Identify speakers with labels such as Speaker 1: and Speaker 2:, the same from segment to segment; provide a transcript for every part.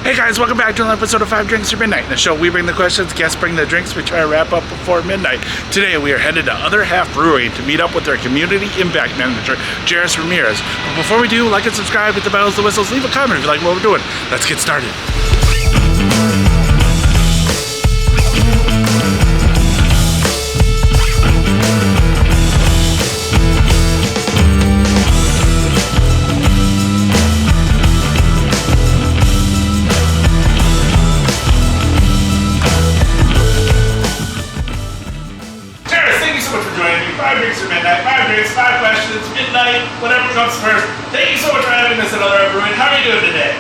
Speaker 1: Hey guys, welcome back to another episode of 5 Drinks to Midnight. In the show, we bring the questions, guests bring the drinks, we try to wrap up before midnight. Today, we are headed to Other Half Brewing to meet up with their Community Impact Manager, Geriz Ramirez. But before we do, like and subscribe, hit the bells, the whistles, leave a comment if you like what we're doing. Let's get started. Five questions, midnight, whatever comes first. Thank you so much for having us at Other Half Brewing. How are you doing today?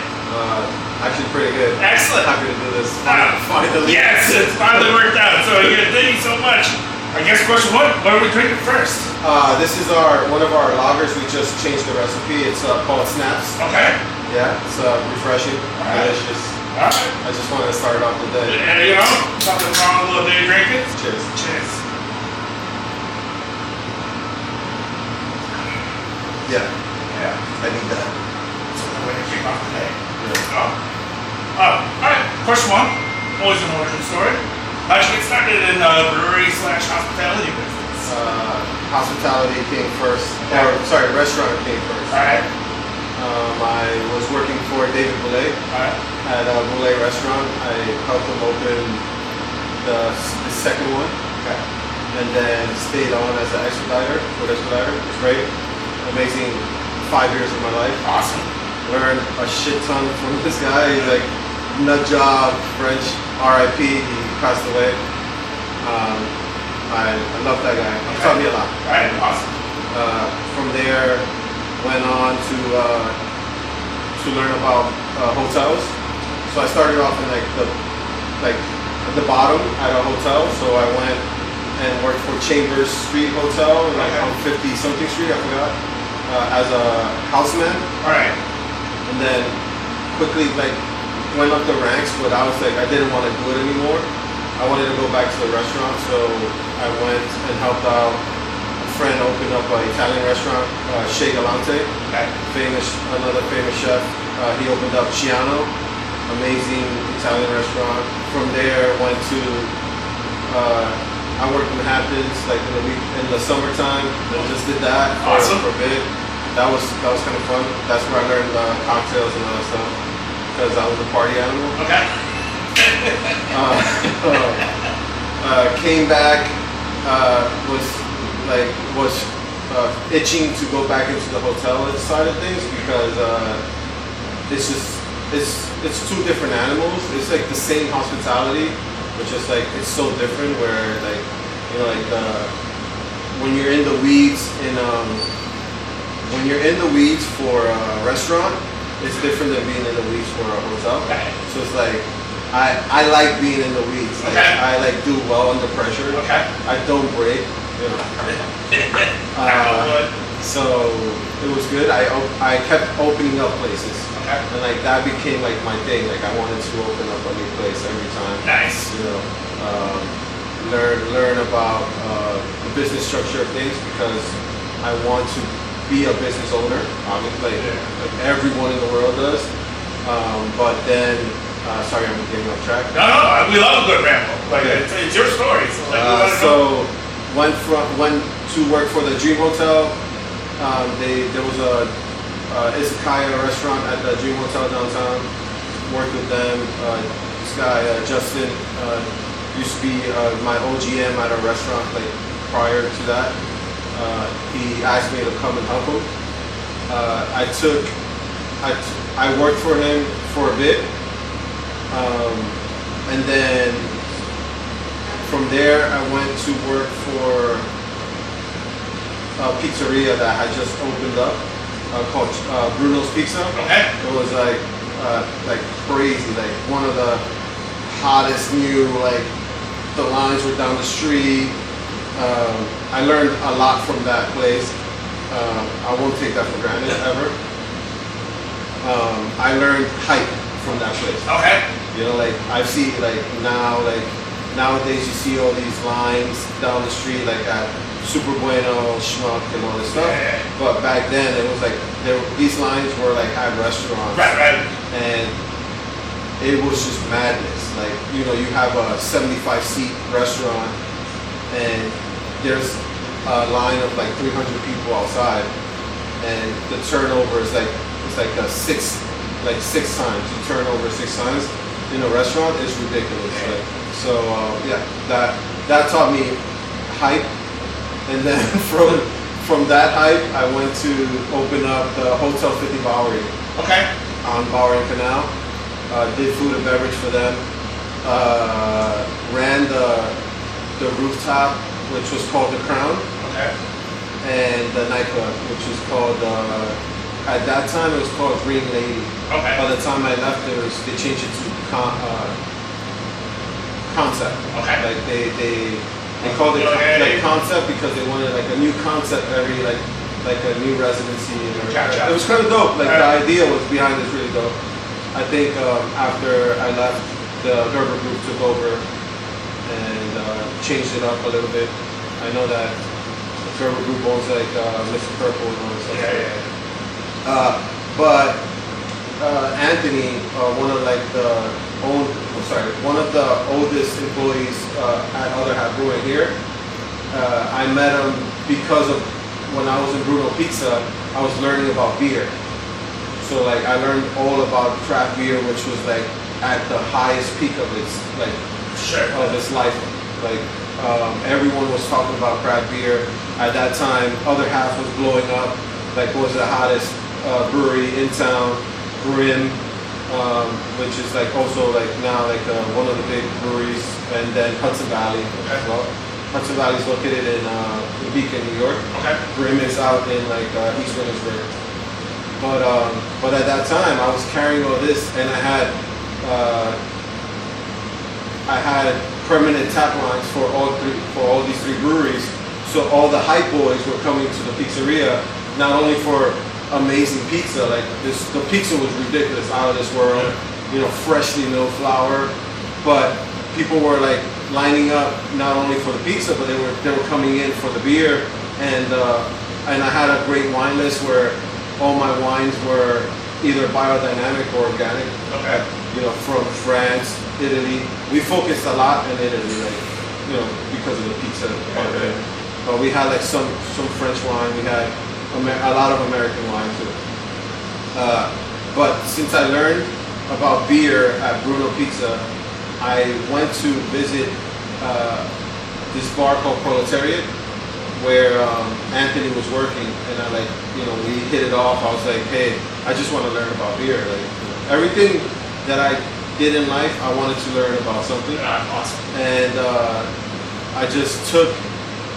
Speaker 2: Actually pretty good.
Speaker 1: Excellent.
Speaker 2: Happy to do this. Finally.
Speaker 1: Yes, it's finally worked out. So again, thank you so much. I guess question one, what are we drinking first?
Speaker 2: This is one of our lagers. We just changed the recipe. It's called Snaps.
Speaker 1: Okay.
Speaker 2: Yeah, it's refreshing, delicious.
Speaker 1: All right.
Speaker 2: I just wanted to start off the day.
Speaker 1: And you know, something wrong with a little day drinking.
Speaker 2: Cheers.
Speaker 1: Cheers.
Speaker 2: Yeah.
Speaker 1: Yeah.
Speaker 2: I need that.
Speaker 1: So the way to kick off the day.
Speaker 2: Yeah.
Speaker 1: Alright, question one. Always an origin story. How'd you get started in brewery/hospitality business?
Speaker 2: Hospitality came first. Restaurant came first.
Speaker 1: Alright.
Speaker 2: I was working for David Boulay at a Boulay restaurant. I helped him open the second one.
Speaker 1: Okay.
Speaker 2: And then stayed on as an expediter. It was great. Amazing 5 years of my life.
Speaker 1: Awesome.
Speaker 2: Learned a shit ton from this guy. He's like nut job, French, R.I.P. He passed away. I love that guy. He taught me a lot.
Speaker 1: Alright, awesome.
Speaker 2: From there, went on to learn about hotels. So I started off in at the bottom at a hotel. So I went and worked for Chambers Street Hotel, on 50-something Street, I forgot, as a houseman.
Speaker 1: Alright.
Speaker 2: And then quickly went up the ranks, but I was I didn't want to do it anymore. I wanted to go back to the restaurant, so I went and helped out. A friend opened up an Italian restaurant, Chez Galante, another famous chef. He opened up Ciano, amazing Italian restaurant. From there, went to I worked in Hamptons in the summertime. Just did that for a bit. That was kind of fun. That's where I learned cocktails and all that stuff because I was a party animal.
Speaker 1: Okay.
Speaker 2: Came back, was itching to go back into the hotel side of things because it's two different animals. It's like the same hospitality, but just it's so different. Where when you're in the weeds when you're in the weeds for a restaurant, it's different than being in the weeds for a hotel.
Speaker 1: Okay. So
Speaker 2: it's I like being in the weeds. I do well under pressure.
Speaker 1: Okay.
Speaker 2: I don't break. So it was good. I kept opening up places.
Speaker 1: Okay.
Speaker 2: And that became my thing. I wanted to open up a new place every time.
Speaker 1: Nice.
Speaker 2: Learn about the business structure of things because I want to be a business owner. Obviously, everyone in the world does. But then, sorry, I'm getting off track.
Speaker 1: No, we love a good ramble. It's your story.
Speaker 2: So went to work for the Dream Hotel. There was a izakaya restaurant at the Dream Hotel downtown. Worked with them. This guy Justin used to be my OGM at a restaurant prior to that. He asked me to come and help him. I worked for him for a bit, and then from there I went to work for a pizzeria that had just opened up called Bruno's Pizza.
Speaker 1: Okay.
Speaker 2: It was crazy, one of the hottest new, the lines were down the street. I learned a lot from that place. I won't take that for granted ever. I learned hype from that place.
Speaker 1: Okay.
Speaker 2: I see nowadays you see all these lines down the street at Super Bueno, Schmuck, and all this stuff.
Speaker 1: Yeah.
Speaker 2: But back then it was these lines were at restaurants.
Speaker 1: Right.
Speaker 2: And it was just madness. Like, you know, you have a 75-seat restaurant and there's a line of like 300 people outside, and the turnover is like, it's like six times. You turn over 6 times in a restaurant is ridiculous. Like, so yeah, that taught me hype, and then from that hype, I went to open up the Hotel 50 Bowery.
Speaker 1: Okay.
Speaker 2: On Bowery Canal. Did food and beverage for them. Ran the rooftop, which was called the Crown.
Speaker 1: Okay.
Speaker 2: And the nightclub, which was called, at that time it was called Green Lady.
Speaker 1: Okay.
Speaker 2: By the time I left, they changed it to Concept.
Speaker 1: Okay.
Speaker 2: Like they called it like Concept because they wanted like a new concept every like a new residency.
Speaker 1: Gotcha.
Speaker 2: It was kind of dope. Like the idea was behind this really dope. I think after I left, the Gerber Group took over and changed it up a little bit. I know that the Gerber Group owns like Mr. Purple and all this stuff. But Anthony, one of the oldest employees at Other Half Brewing here, I met him because of when I was in Bruno Pizza, I was learning about beer. So like I learned all about craft beer, which was like at the highest peak of its of its life. Like everyone was talking about craft beer at that time. Other Half was blowing up. Like was the hottest brewery in town, Brim, which is like also like now like one of the big breweries, and then Hudson Valley as well. Hudson Valley is located in Beacon, New York. Okay. Brim is out in like East Williamsburg. But at that time, I was carrying all this, and I had permanent tap lines for all these 3 breweries. So all the hype boys were coming to the pizzeria, not only for amazing pizza, like the pizza was ridiculous, out of this world, you know, freshly milled flour, but people were like lining up not only for the pizza, but they were coming in for the beer, and I had a great wine list where all my wines were either biodynamic or organic. Okay. You know, from France, Italy. We focused a lot in Italy, like, you know, because of the pizza part of it. But we had like some French wine. We had a lot of American wine too. But since I learned about beer at Bruno Pizza, I went to visit this bar called Proletariat, where Anthony was working, and I like, you know, we hit it off. I was like, hey, I just want to learn about beer. Like, you know, everything that I did in life, I wanted to learn about something.
Speaker 1: Awesome.
Speaker 2: And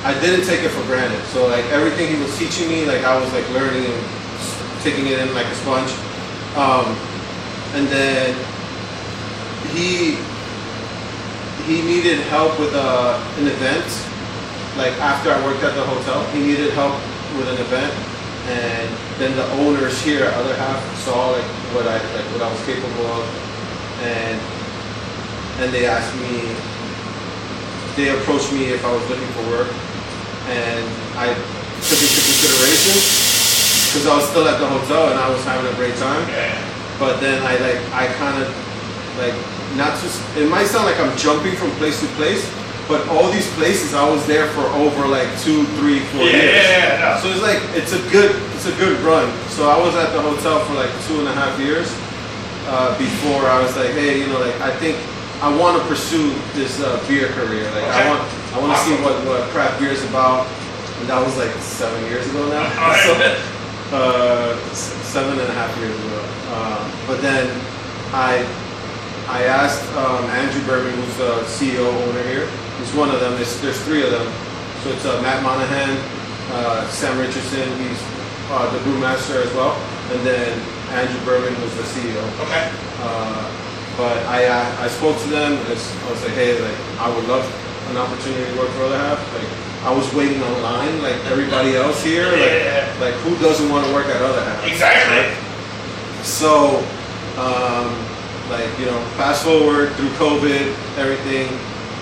Speaker 2: I didn't take it for granted. So like everything he was teaching me, like I was like learning and taking it in like a sponge. And then he needed help with an event. Like after I worked at the hotel, he needed help with an event, and then the owners here at Other Half saw like what I was capable of, and they asked me, they approached me if I was looking for work, and I took into consideration because I was still at the hotel and I was having a great time. But then I kind of like, not just, it might sound like I'm jumping from place to place, but all these places I was there for over like 2, 3, 4 years. No. So it's like it's a good run. So I was at the hotel for like 2.5 years before I was like, hey, you know, like I think I want to pursue this beer career. Like I want to see what craft beer is about. And that was like 7 years ago now. So, 7.5 years ago. But then I asked Andrew Berman, who's the CEO owner here. He's one of them. There's 3 of them. So it's Matt Monahan, Sam Richardson. He's the brewmaster as well, and then Andrew Berman was the CEO. Okay. But I spoke to them. I was like, hey, like I would love an opportunity to work for Other Half. Like I was waiting online, like everybody else here. Like who doesn't want to work at Other Half?
Speaker 1: Exactly.
Speaker 2: Right? So. Like, you know, fast forward through COVID, everything,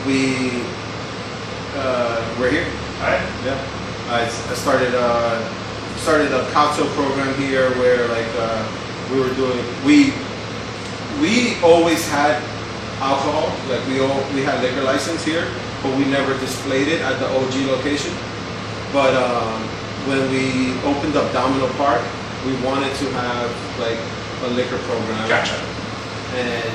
Speaker 2: we're here.
Speaker 1: All right.
Speaker 2: Yeah. I started a cocktail program here where like we we always had alcohol. Like we had liquor license here, but we never displayed it at the OG location. But when we opened up Domino Park, we wanted to have like a liquor program.
Speaker 1: Gotcha.
Speaker 2: And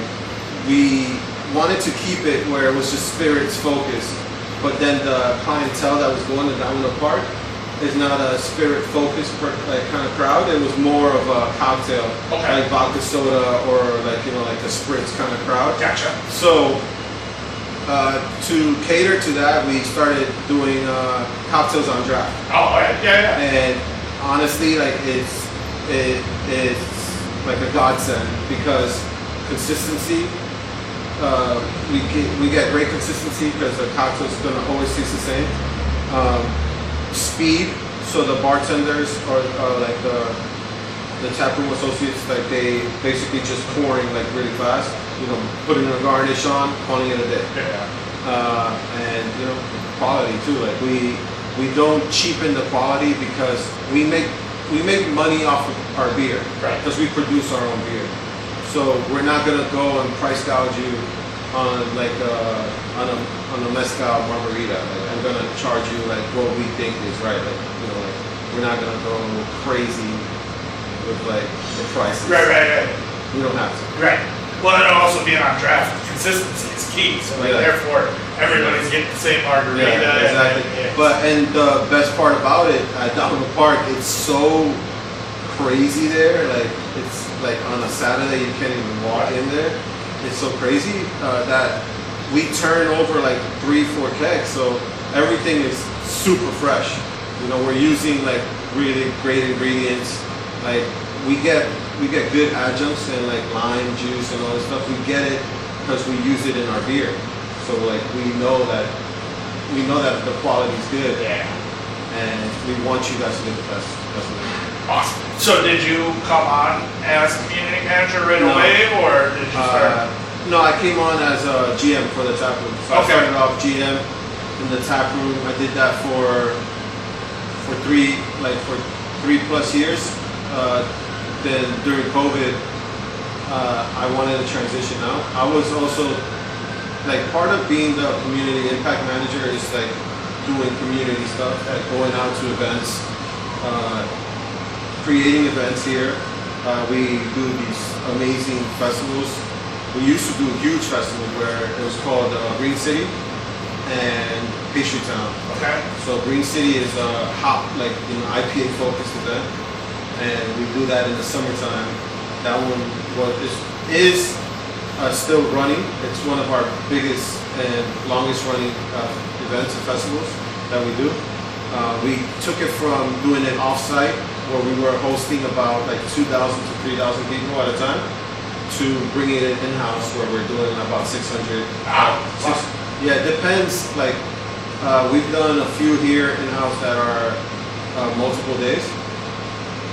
Speaker 2: we wanted to keep it where it was just spirits focused. But then the clientele that was going to Domino Park is not a spirit focused like kind of crowd. It was more of a cocktail, like vodka soda or like like a spritz kind of crowd.
Speaker 1: Gotcha.
Speaker 2: So to cater to that, we started doing cocktails on draft.
Speaker 1: Oh yeah.
Speaker 2: And honestly, like it's like a godsend because consistency. We get great consistency because the cocktail's gonna always taste the same. Speed, so the bartenders or like the taproom associates, like they basically just pouring like really fast. Putting a garnish on, calling it a day.
Speaker 1: Yeah.
Speaker 2: And quality too. Like we don't cheapen the quality because we make money off of our beer.
Speaker 1: Right.
Speaker 2: Because we produce our own beer. So we're not gonna go and price gouge you on like on a mezcal margarita. Like I'm gonna charge you like what we think is right. Like like we're not gonna go crazy with like the prices.
Speaker 1: Right.
Speaker 2: We don't have to.
Speaker 1: Right. Well, and also being on draft, consistency is key. So like, therefore, everybody's getting the same margarita.
Speaker 2: Yeah, exactly. And the best part about it at Domino Park, it's so crazy there. Like it's like on a Saturday you can't even walk in there. It's so crazy that we turn over like 3-4 kegs, so everything is super fresh. We're using like really great ingredients. Like we get good adjuncts and like lime juice and all this stuff. We get it because we use it in our beer. So like we know that the quality is good.
Speaker 1: Yeah.
Speaker 2: And we want you guys to get the best of it.
Speaker 1: Awesome. So did you come on as community manager right away, or did you start?
Speaker 2: No, I came on as a GM for the tap room. So I started off GM in the tap room. I did that for 3+ years. Then during COVID, I wanted to transition out. I was also like part of being the community impact manager is like doing community stuff, like going out to events, creating events here. We do these amazing festivals. We used to do a huge festival where it was called Green City and Pastry Town.
Speaker 1: Okay.
Speaker 2: So Green City is a hot, like IPA focused event. And we do that in the summertime. That one is still running. It's one of our biggest and longest running events and festivals that we do. We took it from doing it off-site, where we were hosting about like 2,000 to 3,000 people at a time, to bringing it in-house, where we're doing about 600.
Speaker 1: Wow.
Speaker 2: Yeah, it depends. Like we've done a few here in-house that are multiple days.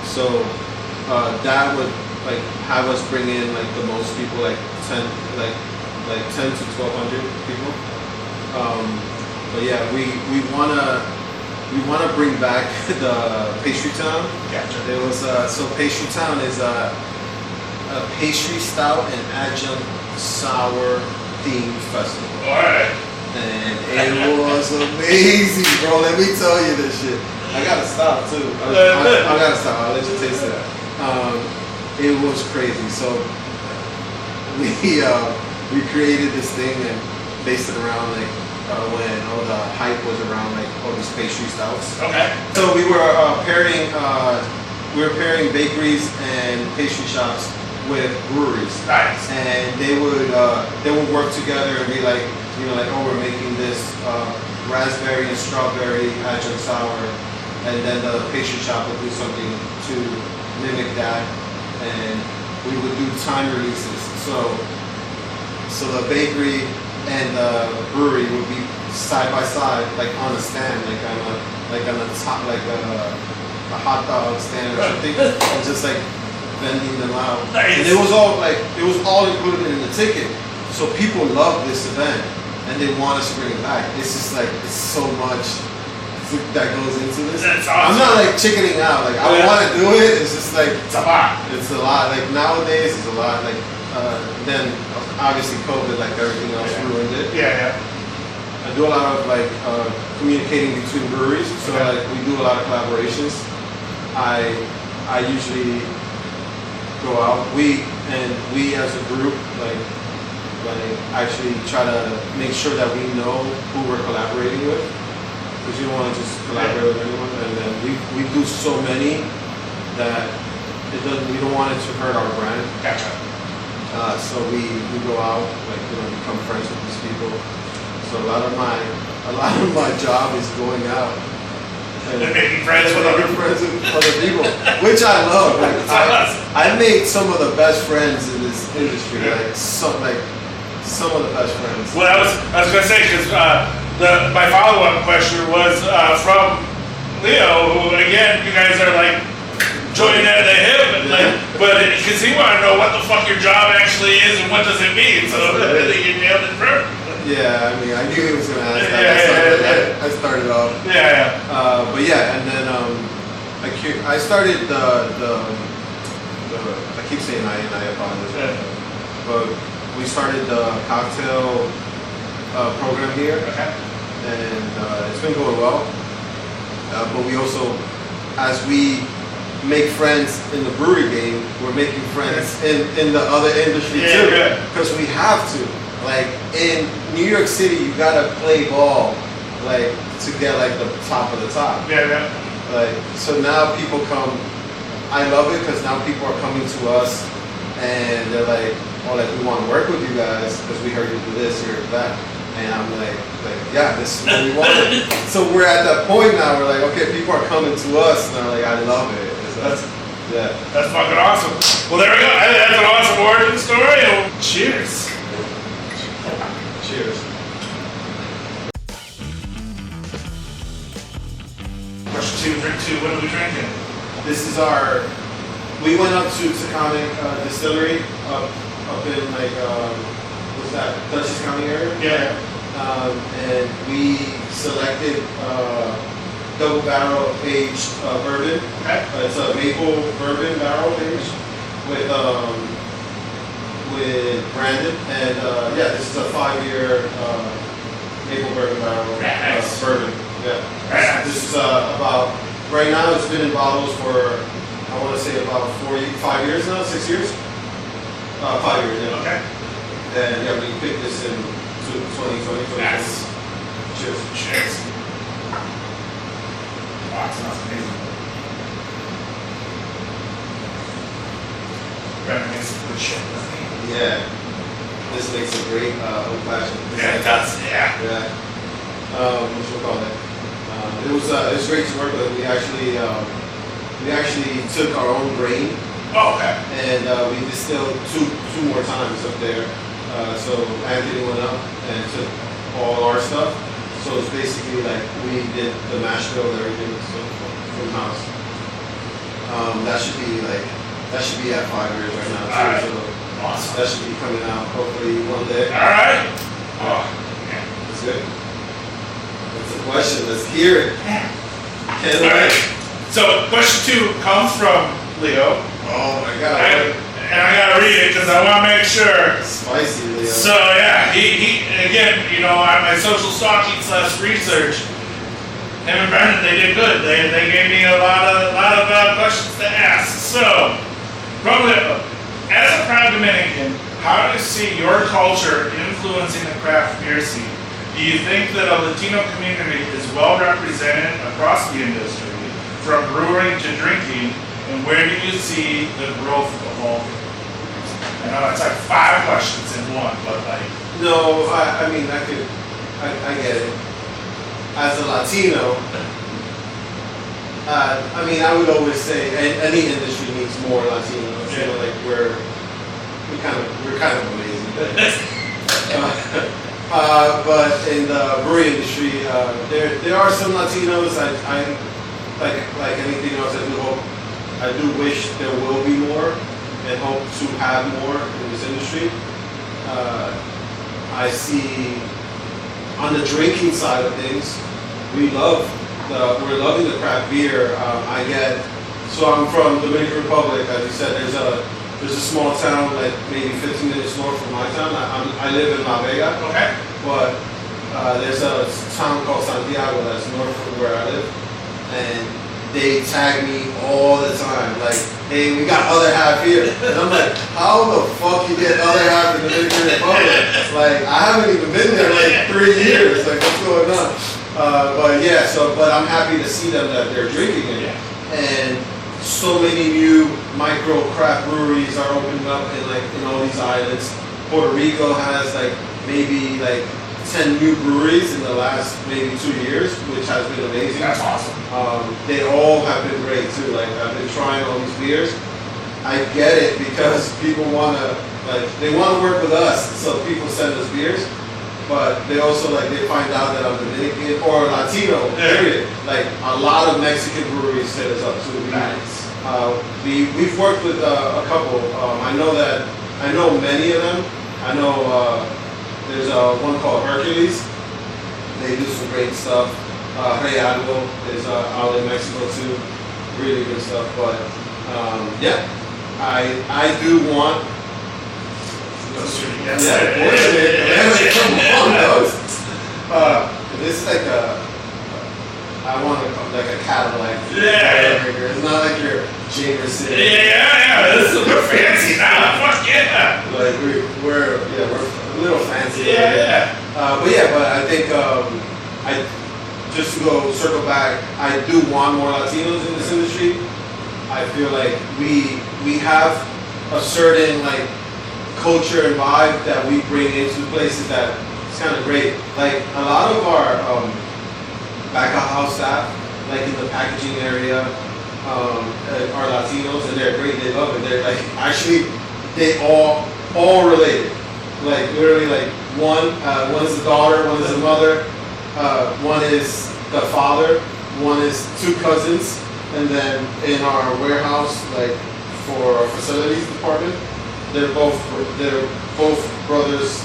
Speaker 2: So that would like have us bring in like the most people, like 10 to 1,200 people. But yeah, we wanna bring back the Pastry Town.
Speaker 1: Gotcha.
Speaker 2: It was so Pastry Town is a pastry stout and adjunct sour themed festival.
Speaker 1: All right.
Speaker 2: And it was amazing, bro. Let me tell you this shit. I gotta stop too. I gotta stop. I'll let you taste it. It was crazy. So we created this thing and based it around like when all the hype was around like all these pastry stouts.
Speaker 1: Okay.
Speaker 2: So we were pairing bakeries and pastry shops with breweries.
Speaker 1: Nice.
Speaker 2: And they would work together and be like, oh, we're making this raspberry and strawberry adjunct sour. And then the pastry shop would do something to mimic that, and we would do time releases. So the bakery and the brewery would be side by side, like on a stand, like on the top, like a hot dog stand or something, and just like vending them out.
Speaker 1: Nice.
Speaker 2: And it was all included in the ticket. So people love this event, and they want us to bring it back. It's just like it's so much that goes into this.
Speaker 1: That's awesome.
Speaker 2: I'm not like chickening out. Like I want to do it. It's just like
Speaker 1: It's a lot.
Speaker 2: It's a lot. Like nowadays, it's a lot. Like Then obviously COVID, like everything else, ruined it.
Speaker 1: Yeah.
Speaker 2: I do a lot of like communicating between breweries, so like we do a lot of collaborations. I usually go out. We as a group like actually try to make sure that we know who we're collaborating with, because you don't want to just collaborate with anyone. And then we do so many that it doesn't. We don't want it to hurt our brand.
Speaker 1: Gotcha.
Speaker 2: So we go out, like, you know, become friends with these people. So a lot of my job is going out
Speaker 1: and making friends with other
Speaker 2: people, which I love. Like, I made some of the best friends in this industry. Like some of the best friends.
Speaker 1: Well, I was gonna say, because my follow-up question was from Leo, who again, you guys are like joining at the hip, but because he wanted to know what the fuck your job actually is and what does it mean. So you nailed it perfect.
Speaker 2: Yeah, I mean, I knew he was gonna ask that. I started off. But yeah, and then I started the I keep saying I apologize. But we started the cocktail program here, and it's been going well. But we also, as we make friends in the brewery game, we're making friends in the other industry too, because we have to. Like in New York City, you gotta play ball, like to get like the top of the top. Like, so now people come. I love it because now people are coming to us, and they're like, "Oh, like we want to work with you guys because we heard you do this, you heard that." And I'm like, yeah, this is what we wanted. So we're at that point now. We're like, okay, people are coming to us, and they're like, I love it.
Speaker 1: That's fucking awesome. Well, there we go. That's an awesome origin story. Cheers.
Speaker 2: Cheers.
Speaker 1: Question 2, drink 2. What are we drinking?
Speaker 2: This is we went up to Taconic Distillery up in like, what's that, Dutchess County area? And we selected double barrel aged bourbon. It's a maple bourbon barrel aged with Brandon, and this is a 5-year maple bourbon barrel bourbon. This is about, right now it's been in bottles for, I want to say about 5 years now, 6 years? 5 years, And we picked this in 2020.
Speaker 1: Nice.
Speaker 2: Cheers.
Speaker 1: Wow, it smells amazing. Brandon makes some good shit, doesn't he?
Speaker 2: Yeah, this makes a great old fashioned.
Speaker 1: It does.
Speaker 2: What you call it? It was great to work with. We actually took our own grain. And we distilled two more times up there. So Anthony went up and took all our stuff. So it's basically like we did the mash bill and everything from house. That should be at 5 years right now. So
Speaker 1: awesome.
Speaker 2: That should be coming out hopefully one day.
Speaker 1: All right. Oh, yeah.
Speaker 2: That's good. That's the question. Let's hear it. Can't wait.
Speaker 1: So question 2 comes from Leo.
Speaker 2: Oh my God.
Speaker 1: And I gotta read it because I want to make sure.
Speaker 2: Spicy, Leo.
Speaker 1: So yeah, he again, you know, on my social stalking / research, him and Brandon, they did good. They gave me a lot of questions to ask. So, from Leo, as a proud Dominican, how do you see your culture influencing the craft beer scene? Do you think that a Latino community is well represented across the industry, from brewing to drinking, and where do you see the growth evolving? I know it's like 5 questions in one, but like...
Speaker 2: No, I mean, I get it. As a Latino, I mean, I would always say any industry needs more Latinos. You know, like we're kind of amazing. But in the brewing industry, there are some Latinos. I like anything else. I do wish there will be more, and hope to have more in this industry. I see on the drinking side of things, we're loving the craft beer. So I'm from Dominican Republic, as you said. There's a small town, like maybe 15 minutes north from my town. I live in La Vega,
Speaker 1: Okay.
Speaker 2: but there's a town called Santiago that's north from where I live, and they tag me all the time, like, hey, we got Other Half here. And I'm like, how the fuck you get Other Half in the Dominican Republic? Like, I haven't even been there like 3 years. Like, what's going on? But yeah, but I'm happy to see them that they're drinking it. And so many new micro craft breweries are opening up in all these islands. Puerto Rico has maybe 10 new breweries in the last maybe 2 years, which has been amazing.
Speaker 1: That's awesome.
Speaker 2: They all have been great too. Like, I've been trying all these beers. I get it because people they want to work with us, so people send us beers. But they also they find out that I'm Dominican or Latino. Period. Like, a lot of Mexican breweries hit us up too.
Speaker 1: Nice.
Speaker 2: We've worked with a couple. I know many of them. I know there's one called Hercules. They do some great stuff. Rey Algo is out in Mexico too. Really good stuff. But yeah, I do want. Yeah, come on, dog. This is I want a Cadillac.
Speaker 1: Yeah.
Speaker 2: It's not like your Jameson.
Speaker 1: Yeah. This is fancy now. Fuck yeah.
Speaker 2: Like we're a little fancy.
Speaker 1: Yeah.
Speaker 2: But I think just to go circle back, I do want more Latinos in this industry. I feel like we have a certain culture and vibe that we bring into places that it's kind of great. Like, a lot of our back of house staff, in the packaging area, are Latinos, and they're great. They love it. They're actually they all related. Literally, one is the daughter, one is the mother, one is the father, one is 2 cousins, and then in our warehouse, for our facilities department, they're both brothers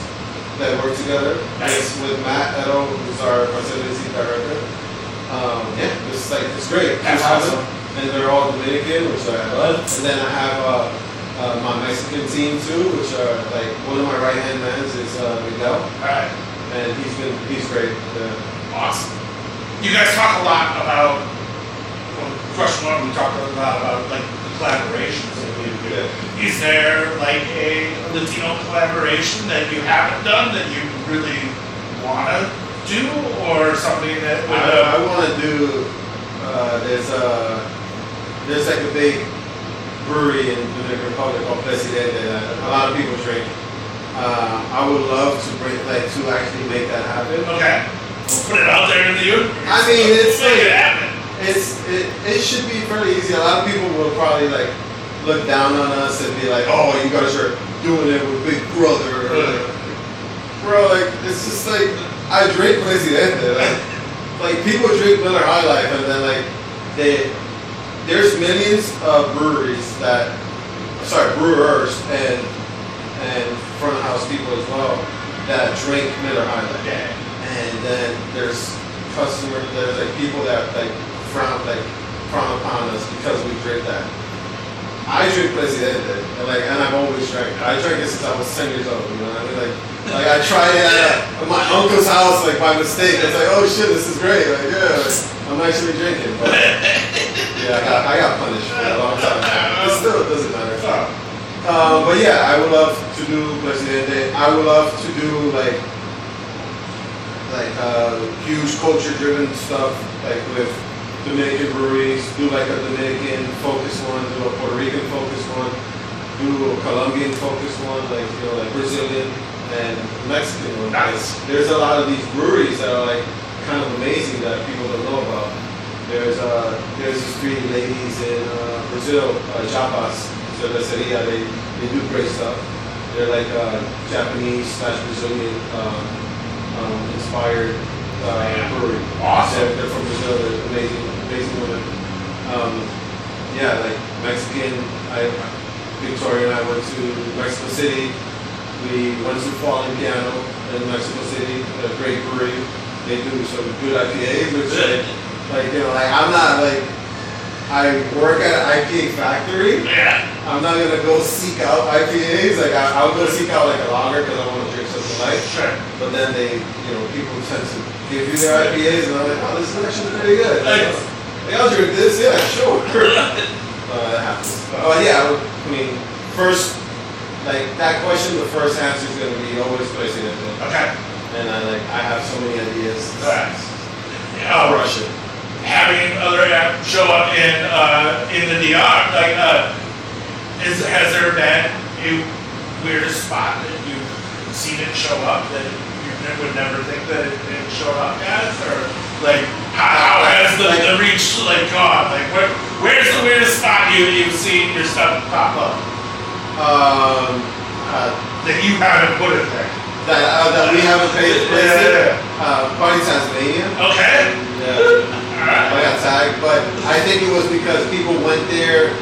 Speaker 2: that work together.
Speaker 1: Nice.
Speaker 2: With Matt Edo, who's our facilities director. It's great.
Speaker 1: That's awesome.
Speaker 2: And they're all Dominican, which I love. And then I have my Mexican team too, which are one of my right hand men is Miguel.
Speaker 1: Alright.
Speaker 2: And he's great. Yeah.
Speaker 1: Awesome. You guys talk a lot about, question one, we talked a lot about the collaborations that we do.
Speaker 2: Yeah.
Speaker 1: Is there a Latino collaboration that you haven't done that you really want to do, or something that would...
Speaker 2: I want to do, there's a big brewery in the Dominican Republic called Presidente that a lot of people drink. I would love to to actually make that happen.
Speaker 1: Okay. We'll put it out there in the universe.
Speaker 2: I mean, it's
Speaker 1: Make it happen.
Speaker 2: it should be fairly easy. A lot of people will probably look down on us and be like, oh, you guys are doing it with Big Brother. Bro, it's just I drink Presidente. People drink Miller High Life, and then there's millions of brewers and front of house people as well that drink Miller High Life.
Speaker 1: Okay.
Speaker 2: And then there's people that frown upon us because we drink that. I drink Presidente, and I've always drank. I drank it since I was 10 years old. You know what I mean? I tried it at my uncle's house by mistake. I was like, oh shit, this is great. I'm actually drinking. But yeah, I got punished for a long time. It still doesn't matter. But yeah, I would love to do Presidente. I would love to do huge culture-driven stuff, with Dominican breweries. Do a Dominican focused one, do a Puerto Rican focused one, do a Colombian focused one, Brazilian and Mexican one.
Speaker 1: Nice.
Speaker 2: There's a lot of these breweries that are kind of amazing that people don't know about. There's these 3 ladies in Brazil, Japas, Cerveceria. They do great stuff. They're Japanese/Brazilian inspired brewery.
Speaker 1: Awesome.
Speaker 2: They're from Brazil. They're amazing women. Mexican. Victoria and I went to Mexico City. We went to Fallen Piano in Mexico City. A great brewery. They do some good IPAs, which I'm not I work at an IPA factory.
Speaker 1: Yeah.
Speaker 2: I'm not gonna go seek out IPAs. Like I'll go seek out like a lager because I want to drink something light.
Speaker 1: Sure.
Speaker 2: But then people tend to give you their IPAs, and I'm like, oh, this is actually pretty good. Like, hey, I'll drink this. Yeah, sure. That happens. Yeah, I mean, first, like that question, the first answer is gonna be always placing it.
Speaker 1: Okay.
Speaker 2: And I have so many ideas.
Speaker 1: Right.
Speaker 2: I'll rush it.
Speaker 1: Having other apps show up in the DR, like, has there been a weird spot that you've seen it show up that you would never think that it showed up as, or like how has the reach like gone? Like where's the weirdest spot you've seen your stuff pop up? That you haven't put it there.
Speaker 2: That we haven't placed it. Probably Tasmania.
Speaker 1: Okay.
Speaker 2: Yeah. I got tagged, but I think it was because people went there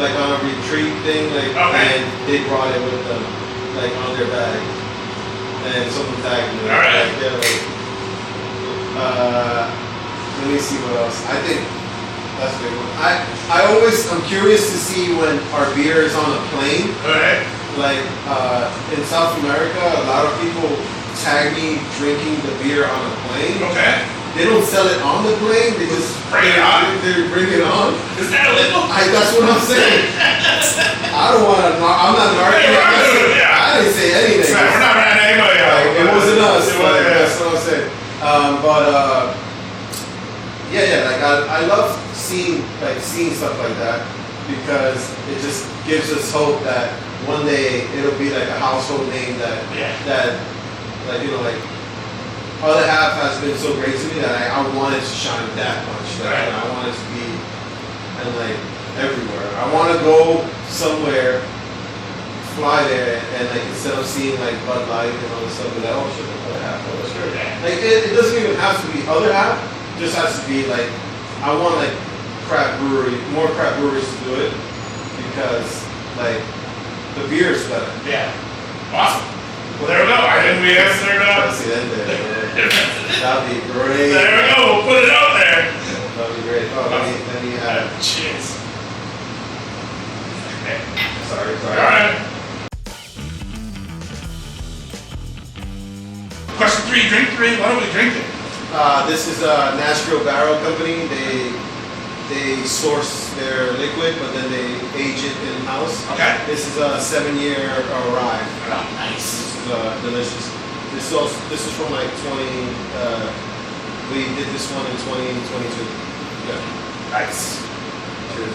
Speaker 2: like on a retreat thing, like, and they brought it with them, like on their bag, and someone tagged me.
Speaker 1: All right.
Speaker 2: Like, let me see what else. I think that's a big one. I'm curious to see when our beer is on a plane.
Speaker 1: Okay.
Speaker 2: Like in South America, a lot of people tag me drinking the beer on a plane.
Speaker 1: Okay.
Speaker 2: They don't sell it on the plane. They just
Speaker 1: bring it on.
Speaker 2: They bring it on.
Speaker 1: Is that illegal?
Speaker 2: That's what I'm saying. I don't want to. I'm not narking. I didn't say anything.
Speaker 1: We're not running anybody out.
Speaker 2: It wasn't us.
Speaker 1: That's
Speaker 2: what I'm saying. Yeah. Like I love seeing stuff like that because it just gives us hope that one day it'll be like a household name that like. Other Half has been so great to me that I want it to shine that much. Like, I want it to be everywhere. I want to go somewhere, fly there, and like instead of seeing like Bud Light and all this stuff, be like, oh shit, Other Half. Oh, that's great. Like it doesn't even have to be Other Half. It just has to be like I want like more craft breweries to do it because like the beer is better.
Speaker 1: Yeah. Awesome. Well, there we go. I think we answered.
Speaker 2: That'd be great.
Speaker 1: There we go. We'll put it out there.
Speaker 2: That'd be great. Oh, let me add.
Speaker 1: Cheers. Okay.
Speaker 2: Sorry.
Speaker 1: All right. Question 3, drink 3. What are we drinking?
Speaker 2: This is a Nashville Barrel Company. They source their liquid, but then they age it in house.
Speaker 1: Okay.
Speaker 2: This is a 7-year rye.
Speaker 1: Oh, nice.
Speaker 2: This is delicious. This is from like 20. We did this one in 2022. Yeah.
Speaker 1: Nice.
Speaker 2: Cheers.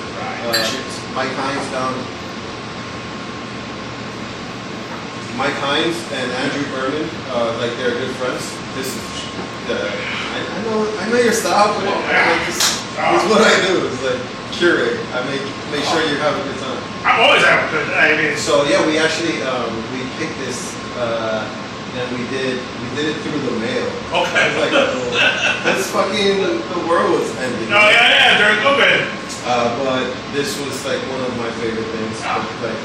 Speaker 1: Cheers.
Speaker 2: Mike Hines down. Mike Hines and Andrew Berman, like they're good friends. This is I know your style, but this is what I do. It's like curate. I make sure you have a good time.
Speaker 1: I'm always having a good time.
Speaker 2: So yeah, we actually we picked this and we did it through the mail.
Speaker 1: Okay.
Speaker 2: Like this fucking the world was ending.
Speaker 1: Oh yeah, during COVID.
Speaker 2: But this was like one of my favorite things. Like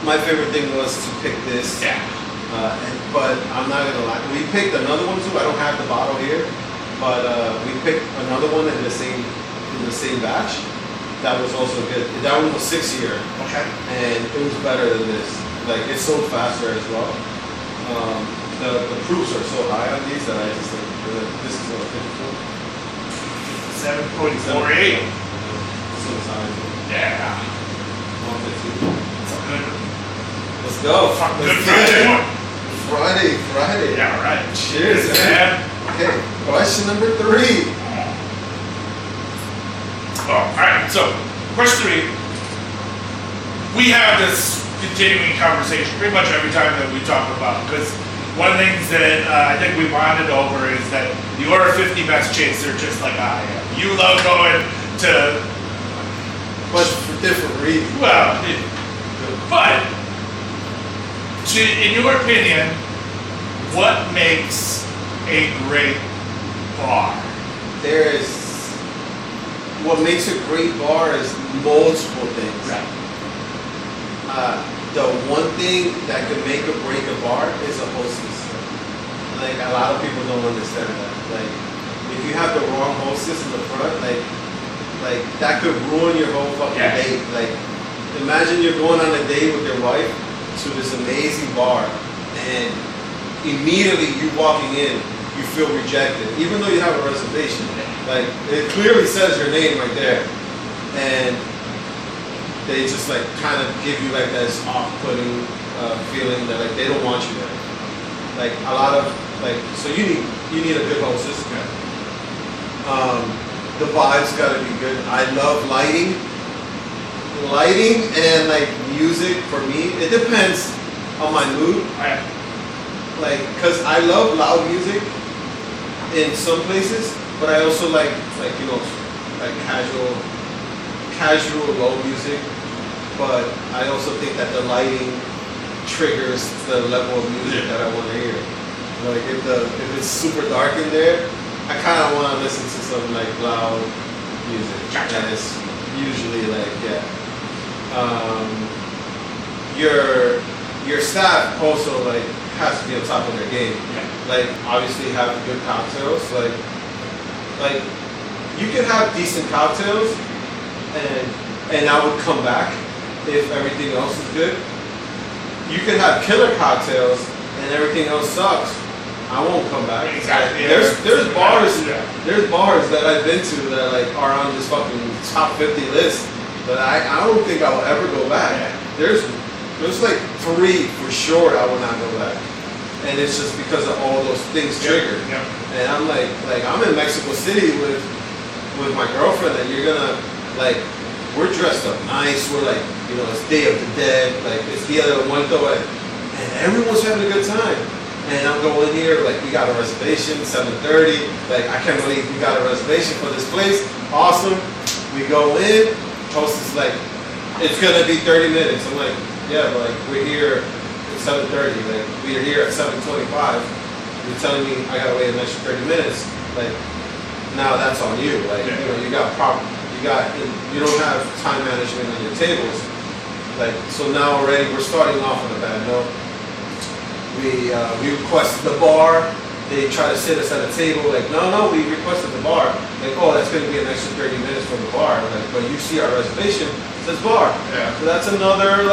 Speaker 2: my favorite thing was to pick this.
Speaker 1: Yeah.
Speaker 2: But I'm not gonna lie, we picked another one too. I don't have the bottle here, but we picked another one in the same batch. That was also good. That one was 6-year.
Speaker 1: Okay.
Speaker 2: And it was better than this. Like it sold faster as well. The proofs are so high on these that I just think this is what I picked for.
Speaker 1: 7.48.
Speaker 2: So it's high.
Speaker 1: Yeah.
Speaker 2: 150.
Speaker 1: That's good.
Speaker 2: Let's go.
Speaker 1: Good
Speaker 2: Friday.
Speaker 1: Yeah, right.
Speaker 2: Cheers, man. Okay, question number 3.
Speaker 1: Oh, all right. So, question 3. We have this continuing conversation pretty much every time that we talk about, because one of the things that I think we bonded over is that the Order 50 best chaser, just like I am. You love going to,
Speaker 2: But for different reasons.
Speaker 1: well, but in your opinion, what makes a great bar?
Speaker 2: What makes a great bar is multiple things.
Speaker 1: Right.
Speaker 2: The one thing that could make or break a bar is a hostess. Like a lot of people don't understand that. Like if you have the wrong hostess in the front, like like that could ruin your whole fucking date. Like, imagine you're going on a date with your wife to this amazing bar, and immediately you walking in, you feel rejected, even though you have a reservation. Like, it clearly says your name right there, and they just like kind of give you like this off-putting feeling that like they don't want you there. Like a lot of like, so you need a good hostess. The vibes gotta be good. I love lighting and like music. For me, it depends on my mood. Like, cause I love loud music in some places, but I also like you know, like casual low music. But I also think that the lighting triggers the level of music that I want to hear. Like if it's super dark in there, I kind of want to listen to some like loud music. And it's usually like your staff also like has to be on top of their game. Like obviously having good cocktails. Like you can have decent cocktails, and I would come back if everything else is good. You can have killer cocktails and everything else sucks. I won't come back.
Speaker 1: Exactly.
Speaker 2: There's bars that I've been to that like are on this fucking top 50 list that I don't think I will ever go back. There's like 3 for sure I will not go back, and it's just because of all those things triggered. And I'm like I'm in Mexico City with my girlfriend, and you're gonna like, we're dressed up nice. We're like, you know, it's Day of the Dead, like it's Dia de Muerto, and everyone's having a good time. And I'm going here, like we got a reservation, 7:30. Like I can't believe we got a reservation for this place. Awesome. We go in. Host is like, it's gonna be 30 minutes. I'm like, yeah, but like we're here at 7:30. Like we're here at 7:25. You're telling me I gotta wait an extra 30 minutes. Like now that's on you. Like you know, you don't have time management on your tables. Like so now already we're starting off on a bad note. We requested the bar. They try to sit us at a table. Like, no, we requested the bar. Like, oh, that's going to be an extra 30 minutes from the bar. Like, but you see our reservation, it says bar. So that's another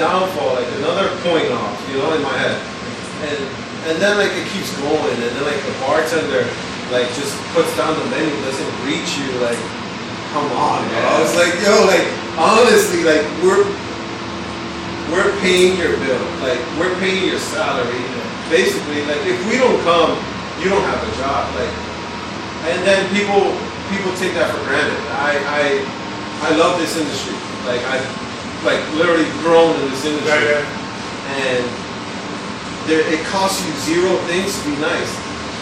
Speaker 2: downfall, like another point off, you know, in my head. And then like it keeps going, and then like the bartender like just puts down the menu, doesn't greet you. Like, come on, bro. I was like, yo, like honestly, like we're paying your bill, like we're paying your salary. Basically, like if we don't come, you don't have a job. Like, and then people take that for granted. I love this industry. Like I've like literally grown in this industry, and it costs you 0 things to be nice.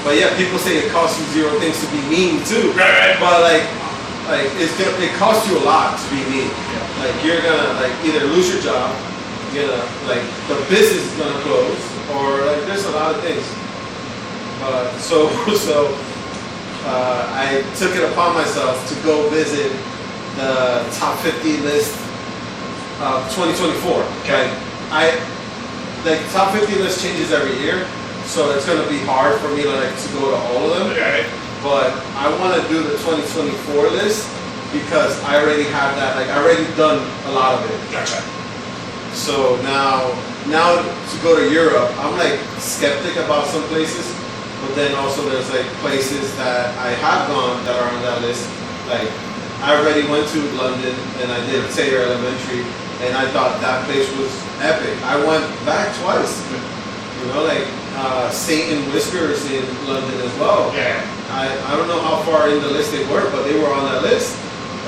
Speaker 2: But yeah, people say it costs you 0 things to be mean too. But like it costs you a lot to be mean. Like you're gonna like either lose your job. Like the business is gonna close, or like there's a lot of things. So I took it upon myself to go visit the top 50 list of 2024. Like top 50 list changes every year, so it's gonna be hard for me to go to all of them. But I want to do the 2024 list because I already have that. Like I already done a lot of it. So now to go to Europe, I'm like skeptic about some places, but then also there's like places that I have gone that are on that list. Like I already went to London and I did Taylor Elementary, and I thought that place was epic. I went back twice. You know, like Saint and Whiskers in London as well. I don't know how far in the list they were, but they were on that list,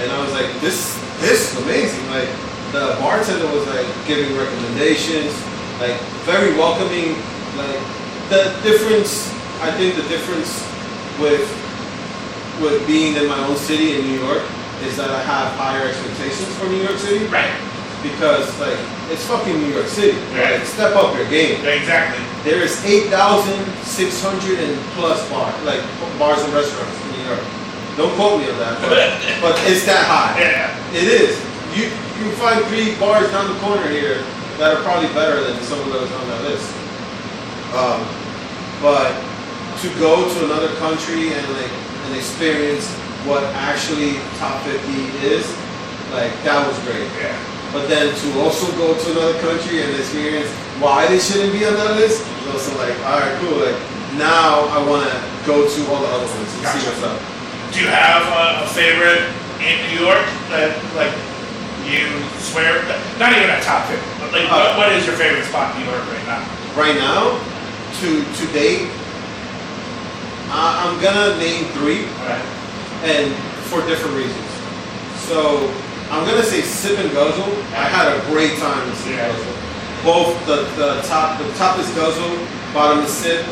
Speaker 2: and I was like, this is amazing. Like. The bartender was like giving recommendations, like very welcoming. Like the difference, I think the difference with being in my own city in New York is that I have higher expectations for New York City. Because like it's fucking New York City. Like, step up your game.
Speaker 1: Exactly.
Speaker 2: There is 8,600 and plus bars and restaurants in New York. Don't quote me on that, but it's that high. It is. You can find 3 bars down the corner here that are probably better than some of those on that list. But to go to another country and experience what actually top 50 is, like that was great.
Speaker 1: Yeah.
Speaker 2: But then to also go to another country and experience why they shouldn't be on that list, was also like, all right, cool. Like now I want to go to all the other ones and see what's up.
Speaker 1: Do you have a favorite in New York that like you swear, not even a top 50, but like what is your favorite spot in New York right now?
Speaker 2: Right now, to date, I'm gonna name 3,
Speaker 1: Okay.
Speaker 2: and for different reasons. So I'm gonna say Sip and Guzzle. I had a great time in Sip and Guzzle. Both the top is Guzzle, bottom is Sip.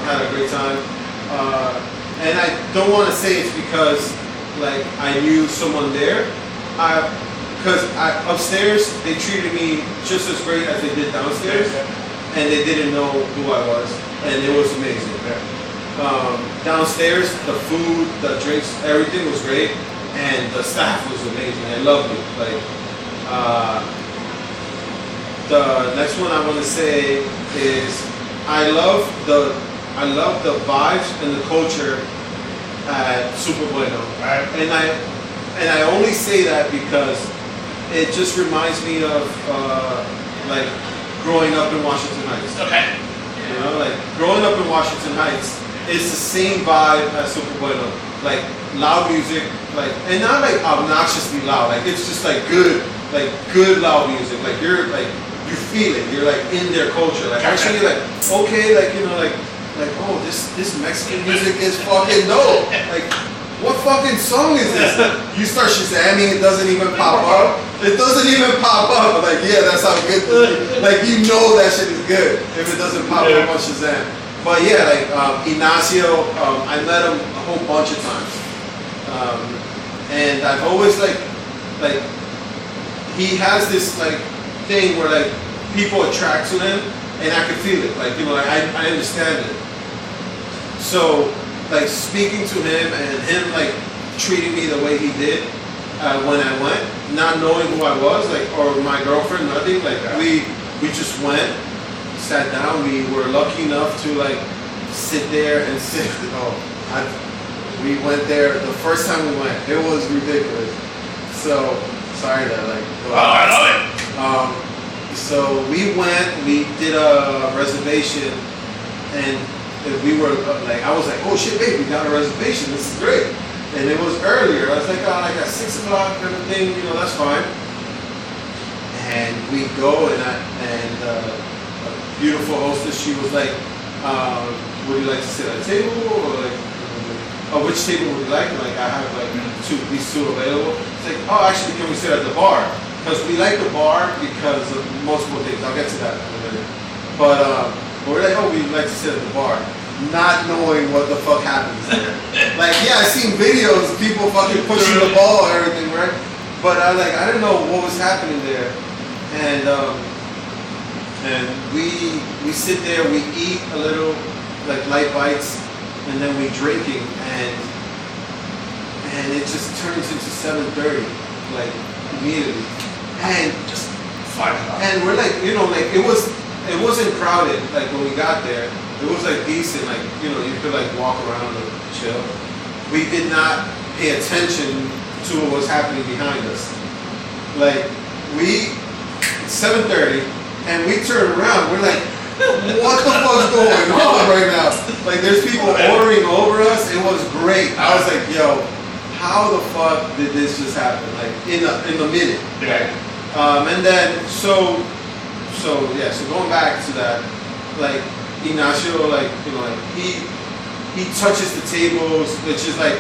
Speaker 2: Had a great time, and I don't want to say it's because like I knew someone there. Because upstairs they treated me just as great as they did downstairs, and they didn't know who I was, and it was amazing. Downstairs, the food, the drinks, everything was great, and the staff was amazing. I loved it. Like the next one I want to say is I love the vibes and the culture at Super Bueno,
Speaker 1: Right.
Speaker 2: and I only say that because it just reminds me of like growing up in Washington Heights.
Speaker 1: Okay.
Speaker 2: You know, like growing up in Washington Heights, it's the same vibe as Super Bueno. Like loud music, like, and not like obnoxiously loud. Like it's just like good loud music. Like you're like you feel it. You're like in their culture. Like actually like okay, like you know like oh this Mexican music is fucking dope. Like what fucking song is this? You start Shazamming, it doesn't even pop up. It doesn't even pop up. Like, yeah, that's how good this is. Like, you know that shit is good if it doesn't pop up on Shazam. But yeah, like, Ignacio, I met him a whole bunch of times. And I've always, like, he has this, like, thing where, like, people attract to him, and I can feel it. Like, you know, like, I understand it. So, like speaking to him and him like treating me the way he did when I went, not knowing who I was, like or my girlfriend, nothing. Like we just went, sat down. We were lucky enough to like sit there and sit. We went there the first time we went. It was ridiculous. So sorry that like.
Speaker 1: I love it.
Speaker 2: So we went. We did a reservation and. We were like, I was like, oh shit, babe, we got a reservation. This is great. And it was earlier. I was like, oh, like at 6 o'clock, everything, you know, that's fine. And we go, and a beautiful hostess, she was like, would you like to sit at a table, or like, which table would you like? And like, I have like these two available. It's like, oh, actually, can we sit at the bar? Because we like the bar because of multiple things. I'll get to that in a minute. But we're like, oh, we'd like to sit at the bar. Not knowing what the fuck happens there. Like, yeah, I seen videos of people fucking pushing the ball and everything, right? But I didn't know what was happening there. And we sit there, we eat a little, like light bites, and then we drinking, and it just turns into 7:30, like immediately. And just
Speaker 1: fine.
Speaker 2: And we're like, you know, like it wasn't crowded, like when we got there. It was like decent, like, you know, you could like walk around and chill. We did not pay attention to what was happening behind us. Like, it's 7:30, and we turn around, we're like, what the fuck's going on right now? Like, there's people ordering over us. It was great. I was like, yo, how the fuck did this just happen? Like, in a minute.
Speaker 1: Yeah.
Speaker 2: And then, so going back to that, like, Ignacio, like, you know, like he touches the tables, which is like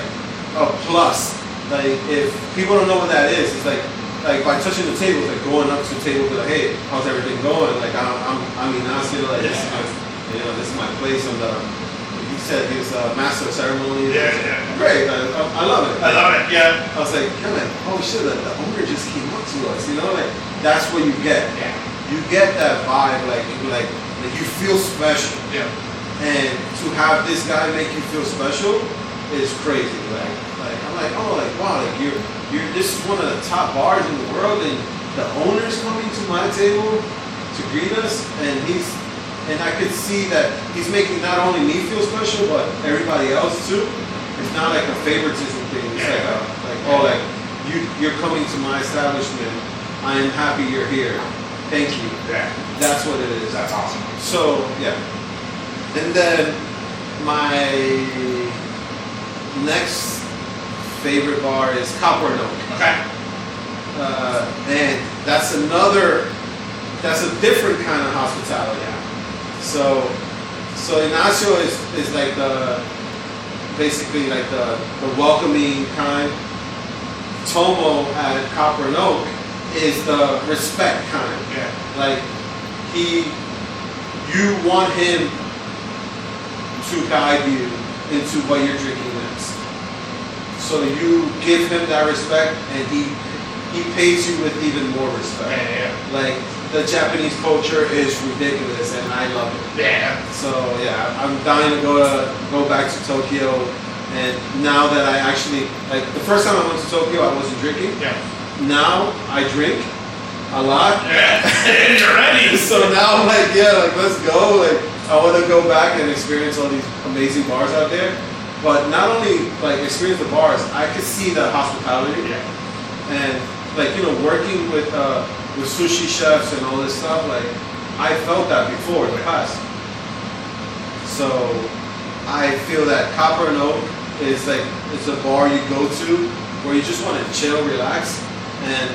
Speaker 2: a plus. Like, if people don't know what that is, it's like by touching the tables, like going up to the table, be like, hey, how's everything going? Like, I'm Ignacio, like, this is my place on the. He said he was a master of ceremonies.
Speaker 1: Yeah.
Speaker 2: Great, I love it.
Speaker 1: I love it. Yeah.
Speaker 2: I was like, you're like, oh shit, the owner just came up to us, you know, like that's what you get.
Speaker 1: Yeah.
Speaker 2: You get that vibe, like you feel special.
Speaker 1: Yeah.
Speaker 2: And to have this guy make you feel special is crazy. Like I'm like, oh, like wow, like you're this is one of the top bars in the world, and the owner's coming to my table to greet us, and I could see that he's making not only me feel special, but everybody else too. it's not like a favoritism thing. It's like you're coming to my establishment. I am happy you're here. Thank you.
Speaker 1: Yeah.
Speaker 2: That's what it is.
Speaker 1: That's awesome.
Speaker 2: So yeah. And then my next favorite bar is Copper and Oak.
Speaker 1: Okay.
Speaker 2: And that's a different kind of hospitality.
Speaker 1: Yeah.
Speaker 2: So Ignacio is like basically like the welcoming kind. Tomo at Copper and Oak is the respect kind.
Speaker 1: Yeah.
Speaker 2: Like you want him to guide you into what you're drinking next. So you give him that respect, and he pays you with even more respect.
Speaker 1: Yeah.
Speaker 2: Like the Japanese culture is ridiculous, and I love it.
Speaker 1: Yeah.
Speaker 2: So yeah, I'm dying to go back to Tokyo. And now that I actually, like the first time I went to Tokyo, I wasn't drinking.
Speaker 1: Yeah.
Speaker 2: Now I drink a lot.
Speaker 1: Yeah. You're ready.
Speaker 2: So now I'm like, yeah, like let's go. Like I want to go back and experience all these amazing bars out there. But not only like experience the bars, I could see the hospitality.
Speaker 1: Yeah.
Speaker 2: And like working with sushi chefs and all this stuff, like I felt that before in the past. So I feel that Copper and Oak is like it's a bar you go to where you just want to chill, relax, and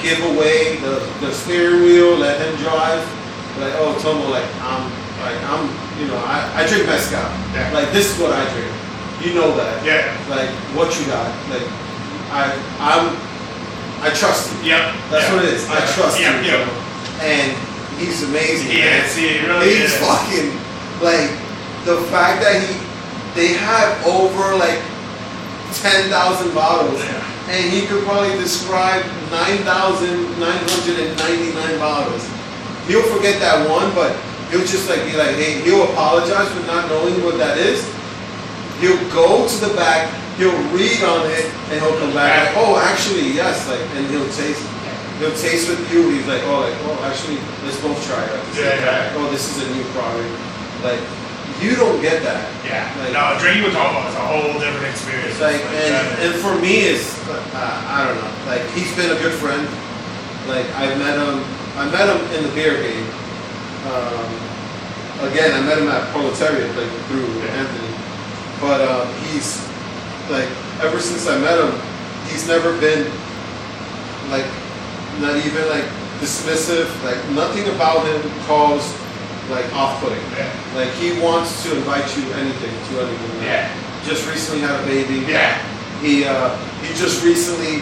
Speaker 2: give away the steering wheel, let him drive. Like, oh Tomo, I drink mezcal.
Speaker 1: Yeah.
Speaker 2: Like this is what I drink. You know that.
Speaker 1: Yeah.
Speaker 2: Like what you got. Like I trust you.
Speaker 1: Yep.
Speaker 2: That's what it is. I trust you.
Speaker 1: Yep.
Speaker 2: And he's amazing.
Speaker 1: Yeah, he really
Speaker 2: he's
Speaker 1: is.
Speaker 2: fucking like the fact that they have over like 10,000 bottles, and he could probably describe 9,999 bottles. He'll forget that one, but he'll just like be like, hey, he'll apologize for not knowing what that is. He'll go to the back, he'll read on it, and he'll come back like, oh, actually, yes, like, and he'll taste it. He'll taste with you. He's like, oh, actually, let's both try it.
Speaker 1: Yeah.
Speaker 2: Oh, this is a new product. Like, you don't get that.
Speaker 1: Yeah.
Speaker 2: Like,
Speaker 1: No, drinking with Tomo is a whole different experience.
Speaker 2: Like, and for me, it's I don't know. Like, he's been a good friend. Like, I met him in the beer game. Again, I met him at Proletariat, like through Anthony. But he's like, ever since I met him, he's never been like, not even like dismissive. Like, nothing about him caused like off-putting.
Speaker 1: Yeah.
Speaker 2: Like, he wants to invite you to anything.
Speaker 1: Yeah.
Speaker 2: Just recently had a baby.
Speaker 1: Yeah.
Speaker 2: He just recently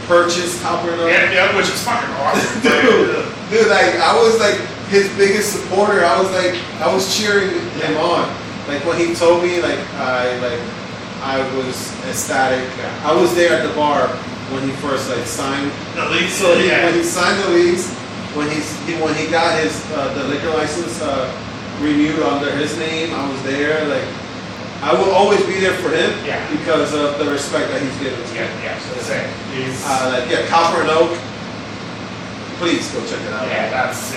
Speaker 2: purchased Copper and Oak.
Speaker 1: Yeah, which is fucking awesome.
Speaker 2: Dude, like I was like his biggest supporter. I was cheering him on. Like when he told me, I was ecstatic.
Speaker 1: Yeah.
Speaker 2: I was there at the bar when he first like signed
Speaker 1: the lease.
Speaker 2: So when he signed the lease, when he got his the liquor license renewed under his name, I was there. Like I will always be there for him because of the respect that he's given to me.
Speaker 1: Yeah. So the same.
Speaker 2: Copper and Oak. Please go check it out.
Speaker 1: Yeah, that's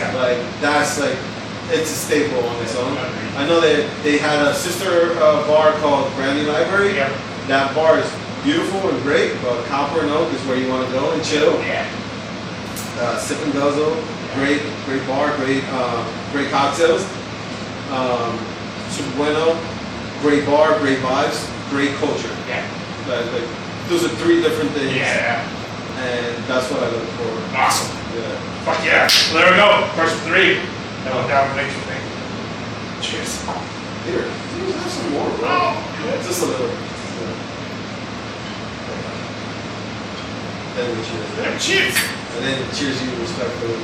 Speaker 2: it's a staple on its own. I know they had a sister bar called Brandy Library.
Speaker 1: Yep.
Speaker 2: That bar is beautiful and great, but Copper and Oak is where you want to go and chill.
Speaker 1: Yeah.
Speaker 2: Sip and guzzle, great bar, great cocktails. Super bueno, great bar, great vibes, great culture.
Speaker 1: Yeah.
Speaker 2: Like those are three different things.
Speaker 1: Yeah.
Speaker 2: And that's what I look for.
Speaker 1: Awesome.
Speaker 2: Yeah.
Speaker 1: Fuck yeah. Well, there we go. First 3. And I'll down the next thing. Cheers.
Speaker 2: Here, have some more, bro.
Speaker 1: Oh,
Speaker 2: Just a little. Then we cheers.
Speaker 1: yeah. Cheers.
Speaker 2: And then cheers you respectfully.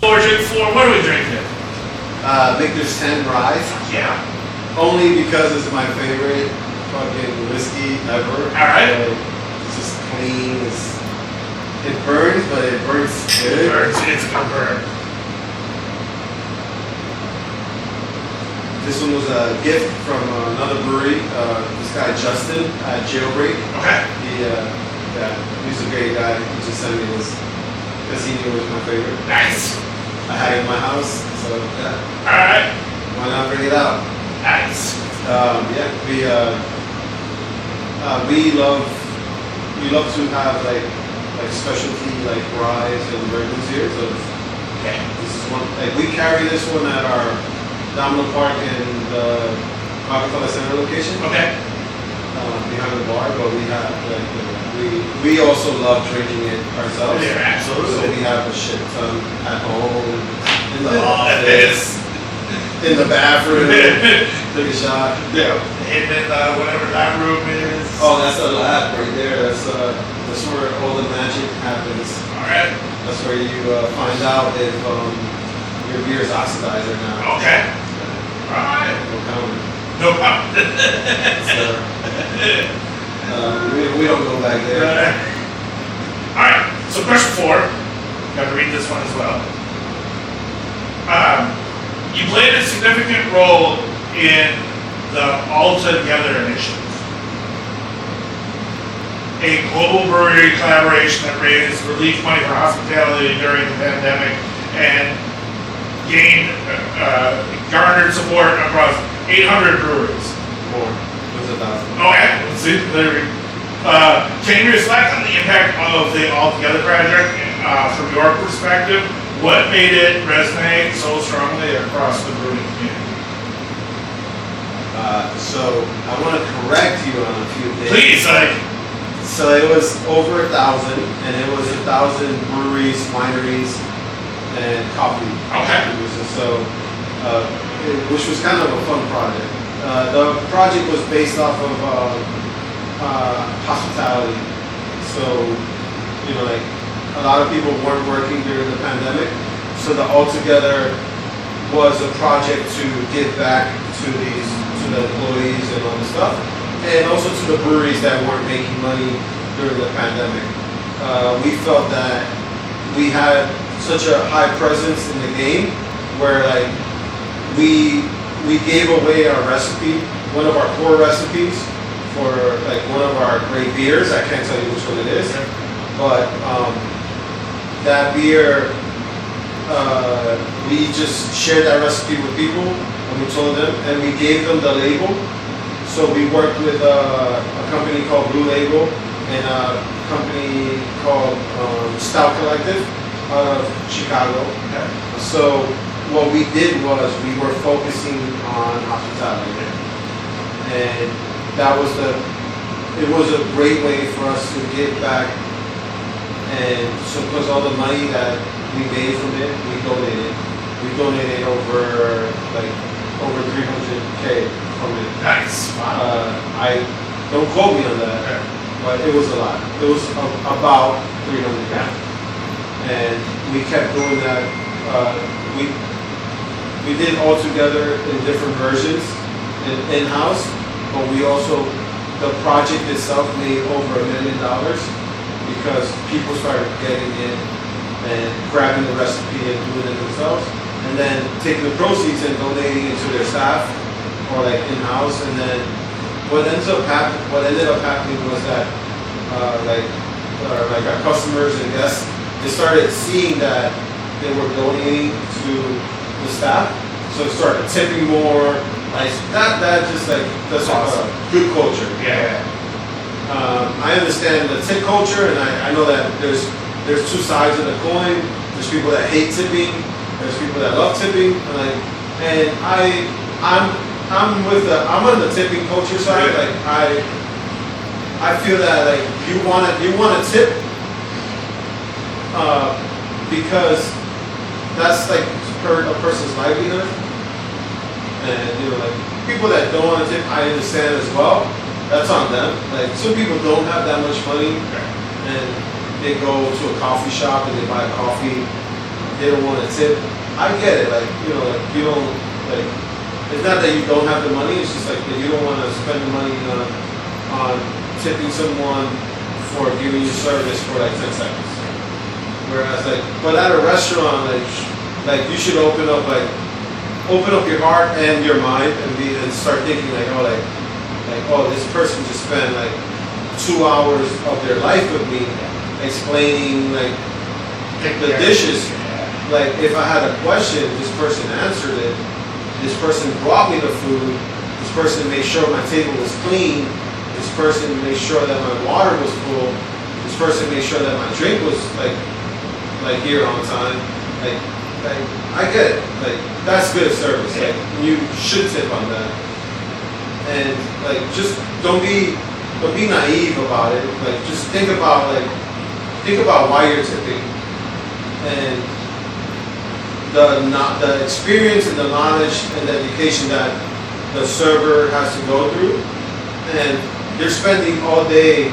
Speaker 1: What are we drinking?
Speaker 2: Victor's 10 Rye.
Speaker 1: Yeah.
Speaker 2: Only because it's my favorite fucking whiskey ever.
Speaker 1: Alright.
Speaker 2: It's just clean. It burns, but it burns good.
Speaker 1: It's a good burn.
Speaker 2: This one was a gift from another brewery. This guy Justin at Jailbreak.
Speaker 1: Okay.
Speaker 2: He's a great guy. He just sent me this because he knew it was my favorite.
Speaker 1: Nice.
Speaker 2: I had it in my house, so yeah.
Speaker 1: Alright.
Speaker 2: Why not bring it out?
Speaker 1: Nice.
Speaker 2: Yeah, we love to have like specialty like ryes and bourbons here. So
Speaker 1: Okay.
Speaker 2: this is one like we carry this one at our Dominican Park and Rockefeller Center location
Speaker 1: Okay.
Speaker 2: behind the bar. But we have like we also love drinking it ourselves.
Speaker 1: Yeah,
Speaker 2: So
Speaker 1: absolutely.
Speaker 2: we have a shit ton at home, in the office, in the bathroom. Take a shot.
Speaker 1: Yeah. And then whatever that room is.
Speaker 2: Oh, that's a lab right there. That's where all the magic happens.
Speaker 1: All right.
Speaker 2: That's where you find out if your beer is oxidized or not.
Speaker 1: Okay. All right.
Speaker 2: No comment.
Speaker 1: No problem.
Speaker 2: We don't go back there.
Speaker 1: All right. So question 4. Got to read this one as well. You played a significant role in the All Together initiative, a global brewery collaboration that raised relief money for hospitality during the pandemic and garnered support across 800 breweries.
Speaker 2: More. It was 1,000.
Speaker 1: Oh, yeah. Let's see. There we go. Can you reflect on the impact of the All Together project from your perspective? What made it resonate so strongly across the brewing community?
Speaker 2: So I want to correct you on a few things.
Speaker 1: Please,
Speaker 2: So it was over 1,000, and it was 1,000 breweries, wineries, and coffee
Speaker 1: Okay.
Speaker 2: producers. So, which was kind of a fun project. The project was based off of hospitality. So, like a lot of people weren't working during the pandemic. So the All Together was a project to give back to the employees and all this stuff, and also to the breweries that weren't making money during the pandemic. We felt that we had such a high presence in the game, where like we gave away our recipe, one of our core recipes for like one of our great beers. I can't tell you which one it is, but that beer, we just shared that recipe with people, and we told them, and we gave them the label. So we worked with a company called Blue Label and a company called Stout Collective out of Chicago.
Speaker 1: Okay.
Speaker 2: So what we did was we were focusing on hospitality, and it was a great way for us to give back. And so because all the money that we made from it, we donated. We donated over 300K from it.
Speaker 1: Nice. Wow.
Speaker 2: I don't quote me on that,
Speaker 1: Okay.
Speaker 2: but it was a lot. It was about 300K, and we kept doing that. We did All Together in different versions in-house, but we also, the project itself made over $1 million because people started getting in and grabbing the recipe and doing it themselves, and then taking the proceeds and donating it to their staff or like in-house. And then what ended up happening was that like our customers and guests, they started seeing that they were donating to the staff, so they started tipping more. Like that's awesome. Good culture.
Speaker 1: Yeah.
Speaker 2: I understand the tip culture, and I know that there's two sides of the coin. There's people that hate tipping. There's people that love tipping. And I'm on the tipping culture side.
Speaker 1: Yeah.
Speaker 2: Like I feel that like you want to tip because that's like a person's livelihood. And like people that don't want to tip, I understand as well. That's on them. Like some people don't have that much money, and they go to a coffee shop and they buy coffee. They don't want to tip. I get it. Like you don't like. It's not that you don't have the money. It's just like that you don't want to spend the money on tipping someone for giving you service for like 10 seconds. Whereas but at a restaurant, like you should open up your heart and your mind and start thinking this person just spent 2 hours of their life with me explaining the dishes. Like if I had a question, this person answered it. This person brought me the food, This person made sure my table was clean. This person made sure that my water was full. This person made sure that my drink was like here on time. Like I get it. Like that's good service. Like you should tip on that. And like just don't be naive about it. Like just think about why you're tipping. And the experience and the knowledge and the education that the server has to go through, and they're spending all day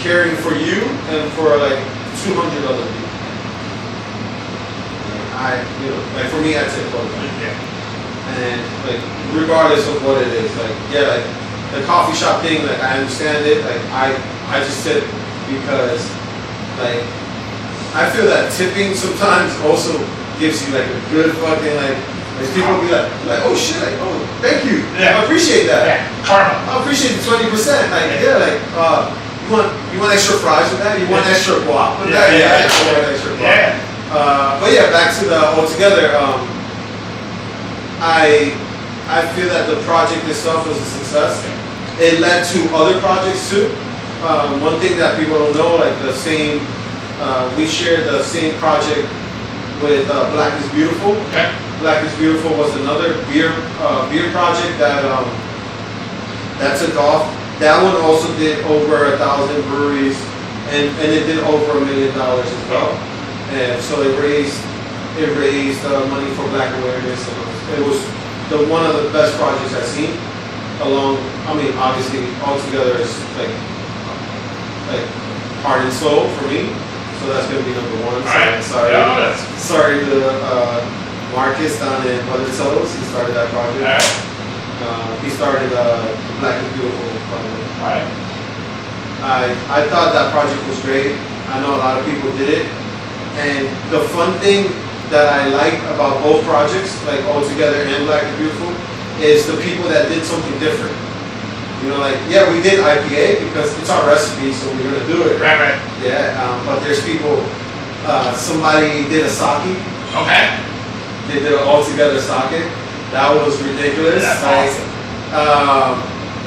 Speaker 2: caring for you and for like 200 other people. Like for me, I tip all the time. Yeah. And like regardless of what it is, like like the coffee shop thing, like I understand it. Like I just tip because like I feel that tipping sometimes also gives you like a good fucking like people be like oh shit, like oh thank you, I appreciate that.
Speaker 1: Yeah, karma.
Speaker 2: I appreciate the 20%. Like you want extra fries with that? You want extra guac with that? Yeah, I want extra guac. But yeah, back to the altogether. I feel that the project itself was a success. It led to other projects too. One thing that people don't know, like the same. We shared the same project with Black is Beautiful.
Speaker 1: Okay.
Speaker 2: Black is Beautiful was another beer project that took off. That one also did over 1,000 breweries, and it did over $1 million as well. And so it raised money for Black awareness. And it was one of the best projects I've seen. Obviously, altogether is like heart and soul for me. So that's going to be number one.
Speaker 1: Right.
Speaker 2: Sorry to Marcus down in Mother Toes. He started that project.
Speaker 1: Right.
Speaker 2: He started Black is Beautiful project.
Speaker 1: Right.
Speaker 2: I thought that project was great. I know a lot of people did it. And the fun thing that I like about both projects, like Altogether and Black is Beautiful, is the people that did something different. You know, like, yeah, we did IPA because it's our recipe, so we're going to do it.
Speaker 1: Right.
Speaker 2: Yeah, but there's people, somebody did a sake.
Speaker 1: Okay.
Speaker 2: They did an altogether sake. That was ridiculous.
Speaker 1: That's
Speaker 2: awesome.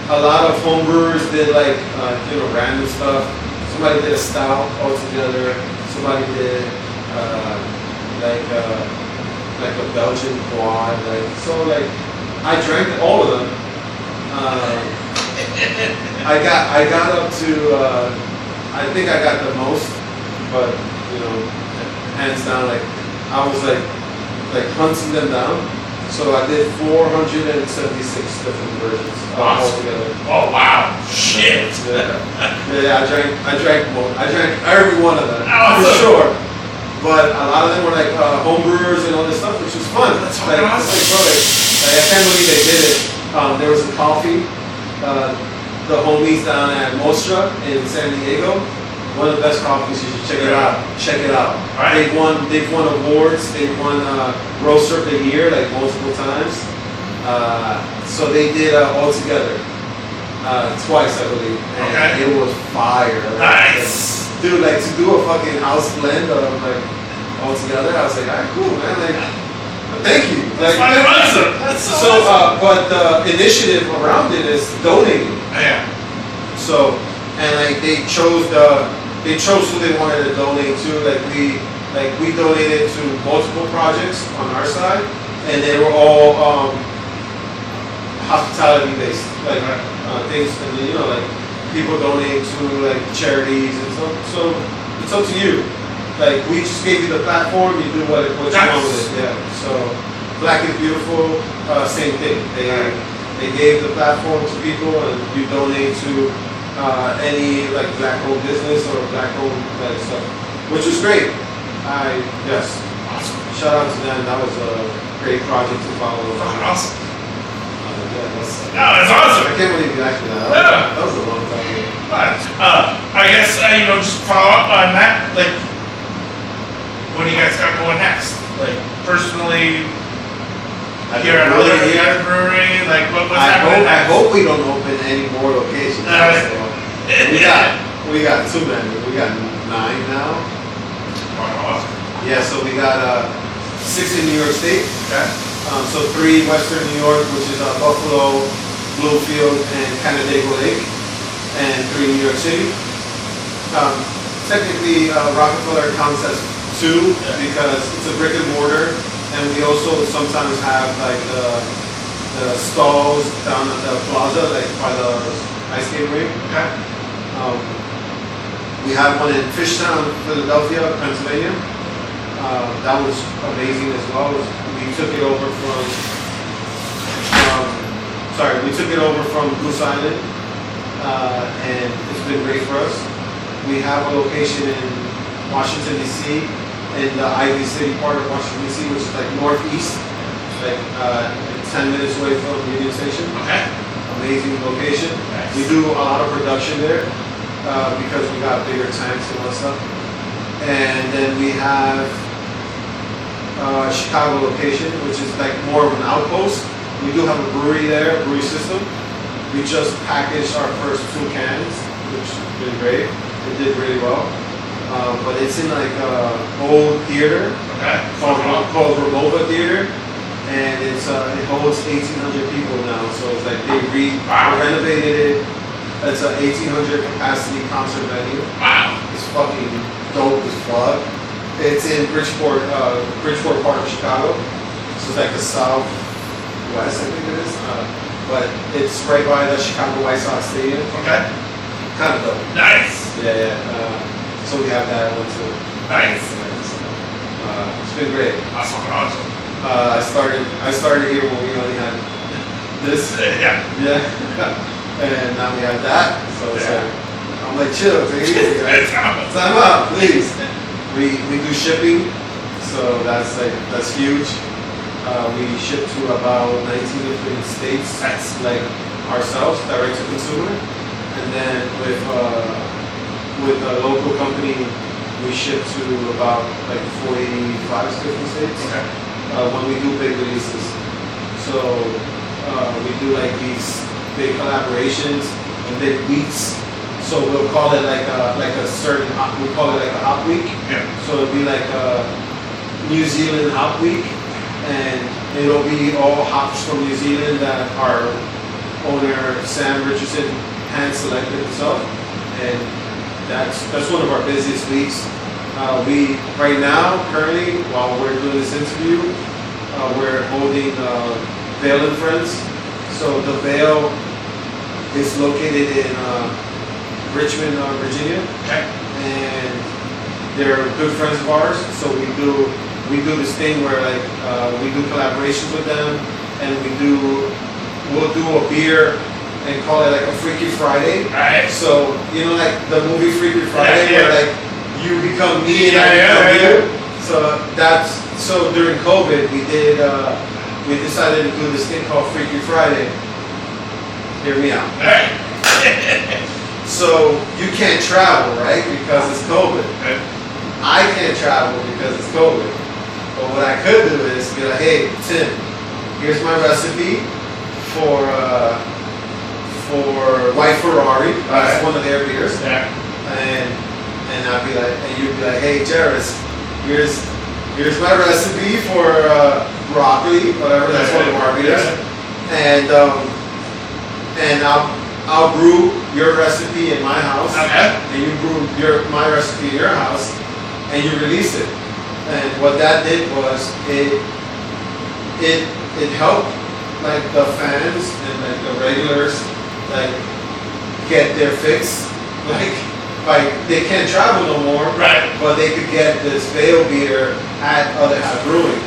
Speaker 2: A lot of homebrewers did like, random stuff. Somebody did a stout altogether. Somebody did like a Belgian quad. I drank all of them. I got up to I think I got the most, but hands down, like I was like hunting them down. So I did 476 different versions altogether.
Speaker 1: Oh wow! Shit!
Speaker 2: Yeah, I drank every one of them for sure. But a lot of them were like home brewers and all this stuff, which was fun.
Speaker 1: That's fucking awesome.
Speaker 2: I can't believe they did it. There was a coffee. The homies down at Mostra in San Diego. One of the best coffees. You should check it out. Check it out.
Speaker 1: Right.
Speaker 2: They've won awards. They've won Roaster of the Year like multiple times. So they did Altogether twice, I believe. And it was fire.
Speaker 1: Nice.
Speaker 2: Dude, like to do a fucking house blend of like Altogether, I was like, alright, cool, man. Like, thank you.
Speaker 1: That's awesome. That's
Speaker 2: so
Speaker 1: awesome.
Speaker 2: but the initiative around it is donating.
Speaker 1: Yeah.
Speaker 2: So, and like they chose who they wanted to donate to. We donated to multiple projects on our side, and they were all hospitality based, things, and like people donate to like charities and so it's up to you. Like we just gave you the platform, you do what you want with it. Yeah. So Black is Beautiful, same thing. They gave the platform to people, and you donate to any like black-owned business or black-owned like stuff, which was great. Yes.
Speaker 1: Awesome.
Speaker 2: Shout out to them. That was a great project to follow.
Speaker 1: Fucking awesome.
Speaker 2: That's
Speaker 1: awesome.
Speaker 2: I can't believe you asked me that.
Speaker 1: Yeah.
Speaker 2: That was a long time ago.
Speaker 1: I guess just follow up on that. Like, what do you guys got going next? Like personally, here at Other Half Brewing, like what's happening next?
Speaker 2: I hope we don't open any more locations. We got too many. We got 9 now.
Speaker 1: Awesome.
Speaker 2: Yeah, so we got 6 in New York State.
Speaker 1: Okay.
Speaker 2: So 3 Western New York, which is Buffalo, Bluefield, and Canandaigua Lake, and 3 New York City. Technically, Rockefeller counts as 2 because it's a brick and mortar, and we also sometimes have like the stalls down at the plaza, like by the ice skating rink.
Speaker 1: Okay.
Speaker 2: We have one in Fishtown, Philadelphia, Pennsylvania. That was amazing as well. We took it over from Goose Island, and it's been great for us. We have a location in Washington, D.C., in the Ivy City part of Washington, D.C., which is like northeast, like 10 minutes away from Union Station.
Speaker 1: Okay.
Speaker 2: Amazing location.
Speaker 1: Nice.
Speaker 2: We do a lot of production there because we got bigger tanks and all that stuff. And then we have Chicago location, which is like more of an outpost. We do have a brewery there, brewery system. We just packaged our first 2 cans, which has been great. It did really well. But it's in like an old theater called Remova Theater, and it holds 1,800 people now. So it's like they renovated it. It's an 1,800 capacity concert venue.
Speaker 1: Wow.
Speaker 2: It's fucking dope as fuck. It's in Bridgeport part of Chicago. So it's like the southwest, I think it is. But it's right by the Chicago White Sox Stadium.
Speaker 1: Okay.
Speaker 2: Kind of dope.
Speaker 1: Nice.
Speaker 2: Yeah. So we have that one too.
Speaker 1: Nice.
Speaker 2: It's been great.
Speaker 1: That's fucking awesome.
Speaker 2: I started here when we only had this.
Speaker 1: Yeah.
Speaker 2: And now we have that. So it's like, I'm like, chill, baby. Time out, please. We do shipping, so that's huge. We ship to about 19 different states. That's like ourselves, direct to consumer. And then with a local company, we ship to about like 45 different states.
Speaker 1: Okay.
Speaker 2: When we do big releases. So we do like these big collaborations and big weeks. So we'll call it like a certain we call it like a hop week.
Speaker 1: Yeah.
Speaker 2: So it'll be like a New Zealand hop week, and it'll be all hops from New Zealand that our owner Sam Richardson hand selected himself, and that's one of our busiest weeks. We right now currently while we're doing this interview, we're holding Vale and Friends. So the Vale is located in Richmond, Virginia, and they're good friends of ours. So we do this thing where like we do collaborations with them, and we'll do a beer and call it like a Freaky Friday.
Speaker 1: Right.
Speaker 2: So you know, like the movie Freaky Friday,
Speaker 1: Yeah.
Speaker 2: where like you become me and I become you. So during COVID, we decided to do this thing called Freaky Friday. Hear me out. So you can't travel, right? Because it's COVID. I can't travel because it's COVID. But what I could do is be like, hey, Tim, here's my recipe for White Ferrari. That's one of their beers.
Speaker 1: Yeah.
Speaker 2: And I'd be like, and you'd be like, hey, Geriz, here's my recipe for broccoli, whatever. That's one of our beers. And I'll brew your recipe in my house, and you brew my recipe in your house, and you release it. And what that did was it helped like the fans and like the regulars like get their fix. Like they can't travel no more,
Speaker 1: right?
Speaker 2: But they could get this Vale beer at Other Half Brewing,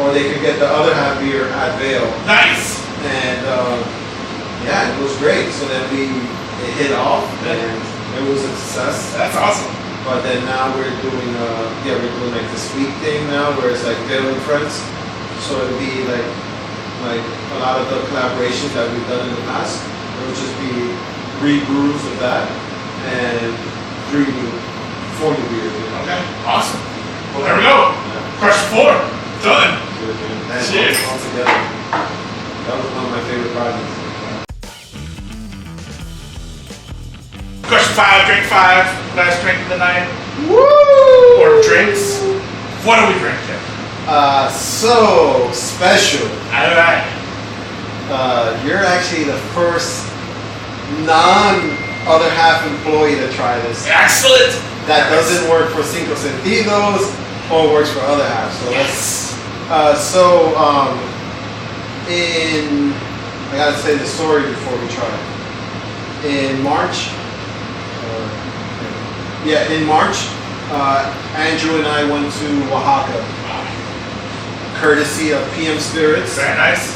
Speaker 2: or they could get the Other Half beer at Vale.
Speaker 1: Nice.
Speaker 2: And yeah, it was great. So then it hit off, and it was a success.
Speaker 1: That's awesome.
Speaker 2: But then now we're doing like this week thing now, where it's like Vale and Friends. So it'll be like a lot of the collaborations that we've done in the past. It would just be rebrews of that and 4 new beers.
Speaker 1: Okay, awesome. Well, there we go. Crush 4, done. Cheers.
Speaker 2: All together. That was one of my favorite projects.
Speaker 1: Crush 5, drink 5, last drink of the night.
Speaker 2: Woo!
Speaker 1: Or drinks. What are we drinking?
Speaker 2: So special.
Speaker 1: All right.
Speaker 2: You're actually the first non-other half employee to try this.
Speaker 1: Excellent.
Speaker 2: That doesn't work for Cinco Sentidos or works for other half. So
Speaker 1: Yes.
Speaker 2: I gotta say the story before we try. In March, Andrew and I went to Oaxaca, courtesy of PM Spirits,
Speaker 1: Very nice.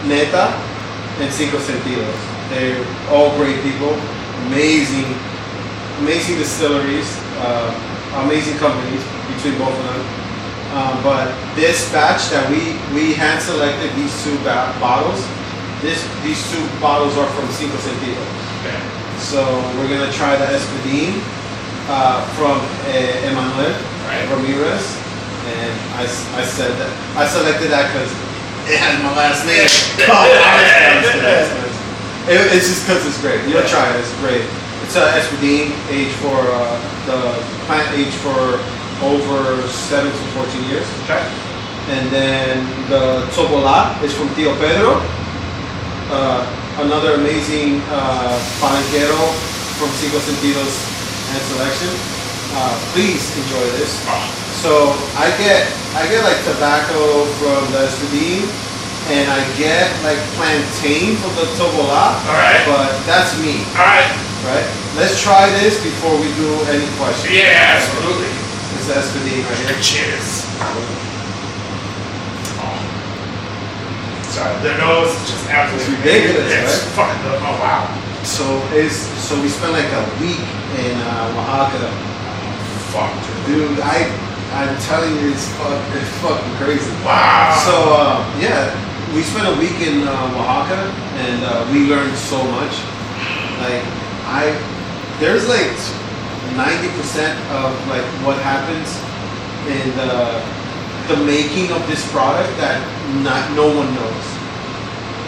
Speaker 2: Neta, and Cinco Sentidos. They're all great people, amazing distilleries, amazing companies between both of them. But this batch that we hand selected these two bottles. These two bottles are from Cinco Sentidos.
Speaker 1: Okay.
Speaker 2: So we're gonna try the Espadín from Ramirez, and I selected that because it has my last name. It's just because it's great. You'll try it. It's great. It's a Espadín aged for the plant aged for over 7 to 14 years.
Speaker 1: Okay.
Speaker 2: And then the Tobola is from Tío Pedro. Another amazing palenquero from Cinco Sentidos and Selection. Please enjoy this. So I get like tobacco from the Espadín, and I get like plantain from the Tobola.
Speaker 1: All right.
Speaker 2: But that's me.
Speaker 1: All right.
Speaker 2: Right? Let's try this before we do any questions.
Speaker 1: Yeah, absolutely.
Speaker 2: It's the Espadín right here.
Speaker 1: Cheers. Sorry, their nose is just absolutely
Speaker 2: It's ridiculous,
Speaker 1: It's
Speaker 2: right?
Speaker 1: fucking. Oh wow.
Speaker 2: So we spent like a week in Oaxaca.
Speaker 1: Fuck.
Speaker 2: Dude, I'm telling you, it's fucking crazy.
Speaker 1: Wow.
Speaker 2: So we spent a week in Oaxaca, and we learned so much. Like there's like 90% of like what happens in the making of this product that no one knows.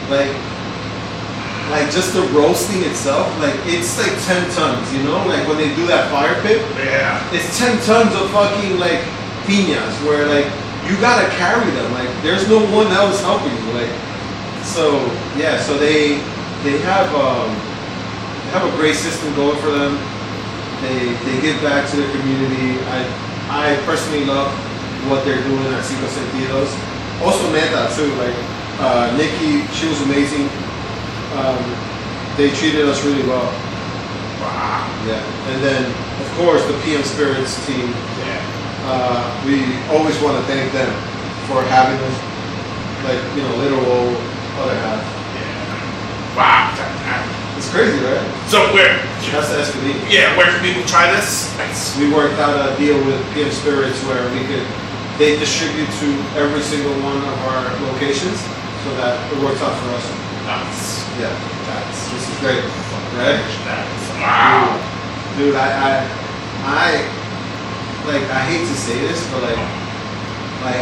Speaker 2: Like just the roasting itself, like it's like 10 tons, you know? Like when they do that fire pit,
Speaker 1: Yeah.
Speaker 2: it's 10 tons of fucking like piñas where like you gotta carry them. Like there's no one else helping you. Like so they have a great system going for them. They give back to the community. I personally love what they're doing at Cinco Sentidos. Also Neta too, like Nikki, she was amazing. They treated us really well.
Speaker 1: Wow.
Speaker 2: Yeah. And then of course the PM Spirits team.
Speaker 1: Yeah.
Speaker 2: We always want to thank them for having us, like, you know, literal other half.
Speaker 1: Yeah. Wow.
Speaker 2: It's crazy, right?
Speaker 1: So where?
Speaker 2: That's the Espadín.
Speaker 1: Yeah. Where can people try this? Nice.
Speaker 2: We worked out a deal with PM Spirits where they distribute to every single one of our locations, so that it works out for us.
Speaker 1: Nice.
Speaker 2: Yeah, this is great, right?
Speaker 1: Wow.
Speaker 2: Dude, I hate to say this, but like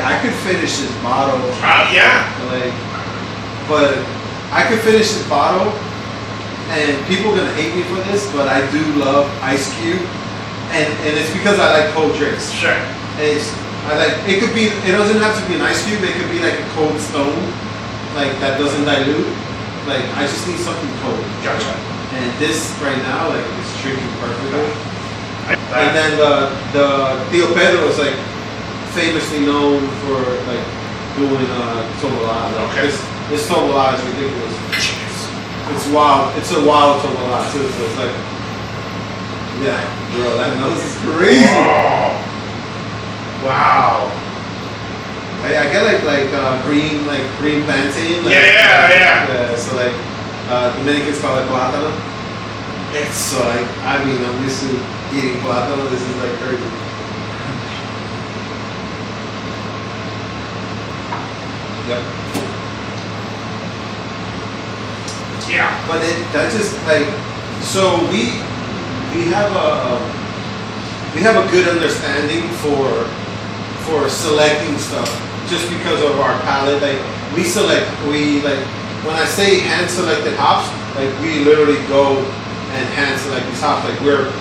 Speaker 2: I could finish this bottle.
Speaker 1: Yeah.
Speaker 2: But I could finish this bottle, and people are gonna hate me for this, but I do love Ice Cube, and it's because I like cold drinks.
Speaker 1: Sure.
Speaker 2: It doesn't have to be an Ice Cube. It could be like a Cold Stone, like that doesn't dilute. Like I just need something cold.
Speaker 1: Gotcha.
Speaker 2: And this right now, like it's drinking perfectly. And then the Tío Pedro is like famously known for like doing tobolada.
Speaker 1: Okay.
Speaker 2: This tobolada is ridiculous.
Speaker 1: Cheers.
Speaker 2: It's wild. It's a wild tobolada too. So it's like, yeah, bro, that nose is crazy.
Speaker 1: Oh. Wow.
Speaker 2: I get like green plantain. Like,
Speaker 1: Yeah.
Speaker 2: So like Dominicans call it plátano.
Speaker 1: It's
Speaker 2: So like I'm used to eating plátano. This is like crazy. Yep.
Speaker 1: yeah.
Speaker 2: But that's just like, so we have a good understanding for selecting stuff just because of our palate. Like when I say hand selected hops, like we literally go and hand select these hops. Like we're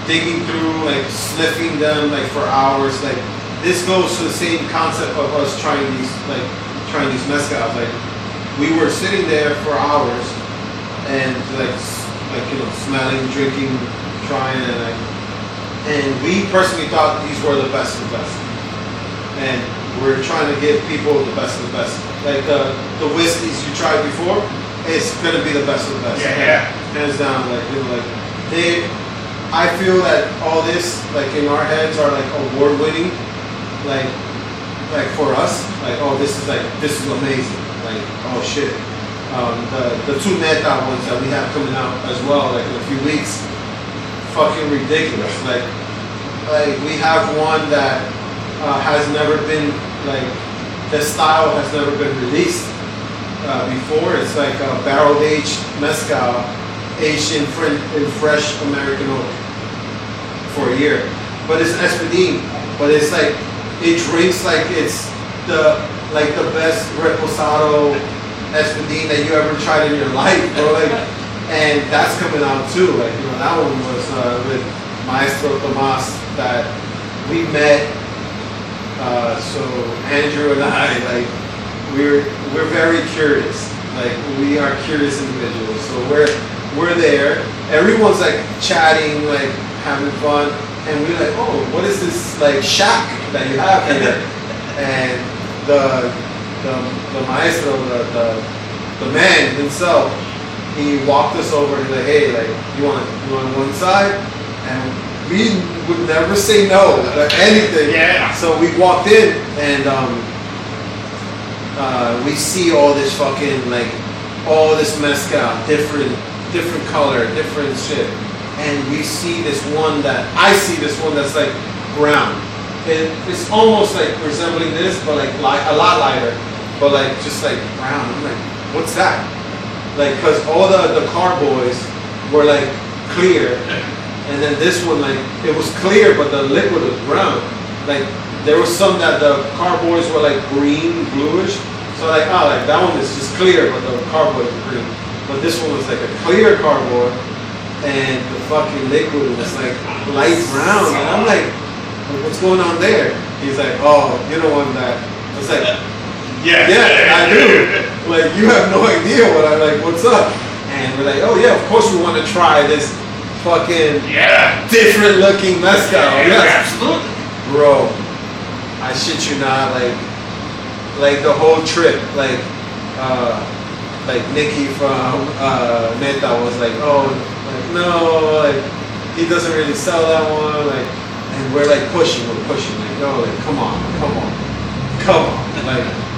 Speaker 2: digging through, like sniffing them like for hours. Like this goes to the same concept of us trying these mezcals. Like we were sitting there for hours and smelling, drinking, trying, and we personally thought these were the best of the best. And we're trying to give people the best of the best. Like the whiskeys you tried before, it's gonna be the best of the best.
Speaker 1: Yeah.
Speaker 2: Hands down. I feel that all this, like in our heads, are like award winning. Like for us, this is amazing. Like, oh shit. The two Neta ones that we have coming out as well, like in a few weeks, fucking ridiculous. Like we have one that has never been, like, the style has never been released before. It's like a barrel aged mezcal aged in fresh American oak for a year. But it's espadín. But it's like, it drinks like it's the best reposado espadín that you ever tried in your life, bro. Like, and that's coming out too. Like, that one was with Maestro Tomas that we met. So Andrew and I, like, we're very curious. Like, we are curious individuals. So we're there. Everyone's like chatting, like having fun, and we're like, oh, what is this like shack that you have here? And the maestro, the man himself, he walked us over. He's like, hey, like, you want one side? And we would never say no to anything.
Speaker 1: Yeah.
Speaker 2: So we walked in and we see all this fucking, like, all this mezcal, different color, different shit. And we see this one that's like brown. It's almost like resembling this, but like a lot lighter, but like just like brown. I'm like, what's that? Like, cause all the carboys were like clear, and then this one, like, it was clear, but the liquid was brown. Like, there was some that the carboys were like green, bluish. So like, that one is just clear, but the carboys were green. But this one was like a clear carboy, and the fucking liquid was like light brown. And I'm like, what's going on there? He's like, oh, you're the one that. I was like, yeah, I do. Like, you have no idea what I'm like, what's up? And we're like, oh yeah, of course we want to try this fucking different looking mezcal.
Speaker 1: Yeah, absolutely.
Speaker 2: Bro, I shit you not, like the whole trip, like Nikki from Neta was like, oh, like, no, like, he doesn't really sell that one, like, and we're pushing, like, no, like, come on,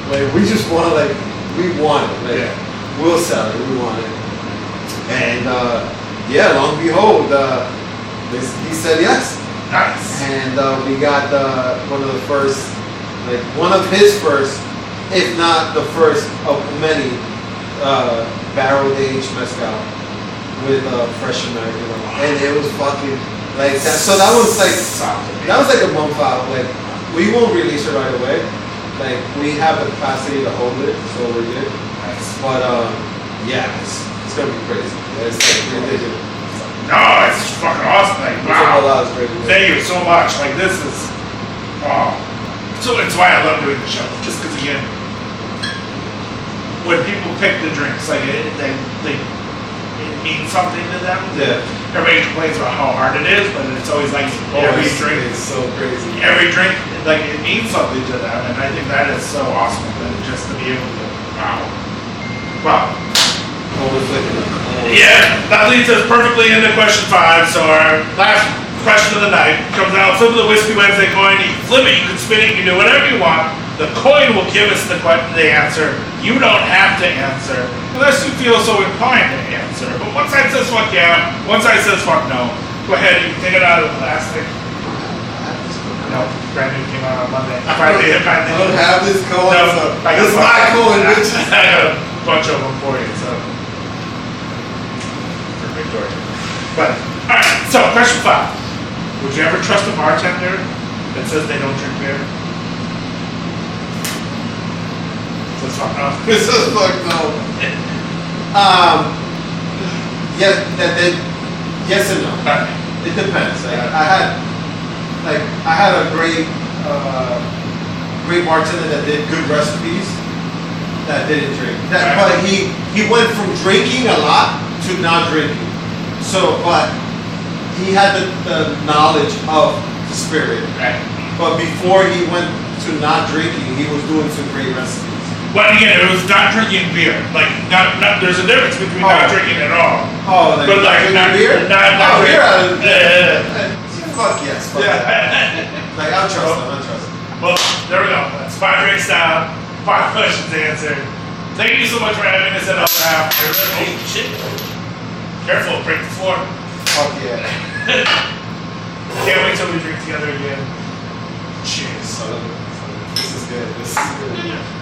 Speaker 2: like we just want, like, we want it, like, we'll sell it, we want it. And long and behold, he said yes.
Speaker 1: Nice.
Speaker 2: And we got one of his first, if not the first of many barrel aged mezcal with fresh American oak. And it was fucking like that. So that was like a month out. Like, we won't release it right away. Like, we have the capacity to hold it, so we're good.
Speaker 1: Nice.
Speaker 2: But it's gonna be crazy. It's like ridiculous.
Speaker 1: No, it's fucking awesome. Like, wow. Thank you so much. Like, this is, so it's why I love doing the show. Just because, again, when people pick the drinks, like, it means something to them.
Speaker 2: Yeah.
Speaker 1: Everybody complains about how hard it is, but it's always like every drink
Speaker 2: is so crazy.
Speaker 1: Every drink, like, it means something to them, and I think that is so awesome. That just to be able to, wow. Yeah, that leads us perfectly into question 5. So our last question of the night comes out. Flip of the Whiskey Wednesday coin. You flip it, you can spin it, you can do whatever you want. The coin will give us the answer. You don't have to answer unless you feel so inclined to answer. But one side says fuck yeah, one side says fuck no. Go ahead, you can take it out of the plastic. No, brand new came out on Monday.
Speaker 2: I don't have this coin.
Speaker 1: No,
Speaker 2: So this is my coin, bitch.
Speaker 1: I got a bunch of them for you, so. For Victoria. But, alright, so question 5. Would you ever trust a bartender that says they don't drink beer? Says fuck no.
Speaker 2: This is fuck no. Yes and no.
Speaker 1: Alright.
Speaker 2: It depends. I had a great great bartender that did good recipes that didn't drink. But he went from drinking a lot to not drinking. So, but he had the knowledge of the spirit.
Speaker 1: Right.
Speaker 2: But before he went to not drinking, he was doing some great recipes.
Speaker 1: But again, it was not drinking beer. Like, not there's a difference between not drinking at all.
Speaker 2: Oh, like,
Speaker 1: but like not
Speaker 2: beer?
Speaker 1: Not
Speaker 2: Beer.
Speaker 1: Yeah.
Speaker 2: Fuck yes. Fuck yeah. Like, I'll trust him.
Speaker 1: Well, there we go. That's 5 drinks down, 5 questions answered. Thank you so much for having us at Other Half. Oh, shit. Careful, break the floor.
Speaker 2: Fuck yeah.
Speaker 1: Can't wait till we drink together again. Cheers.
Speaker 2: This is good.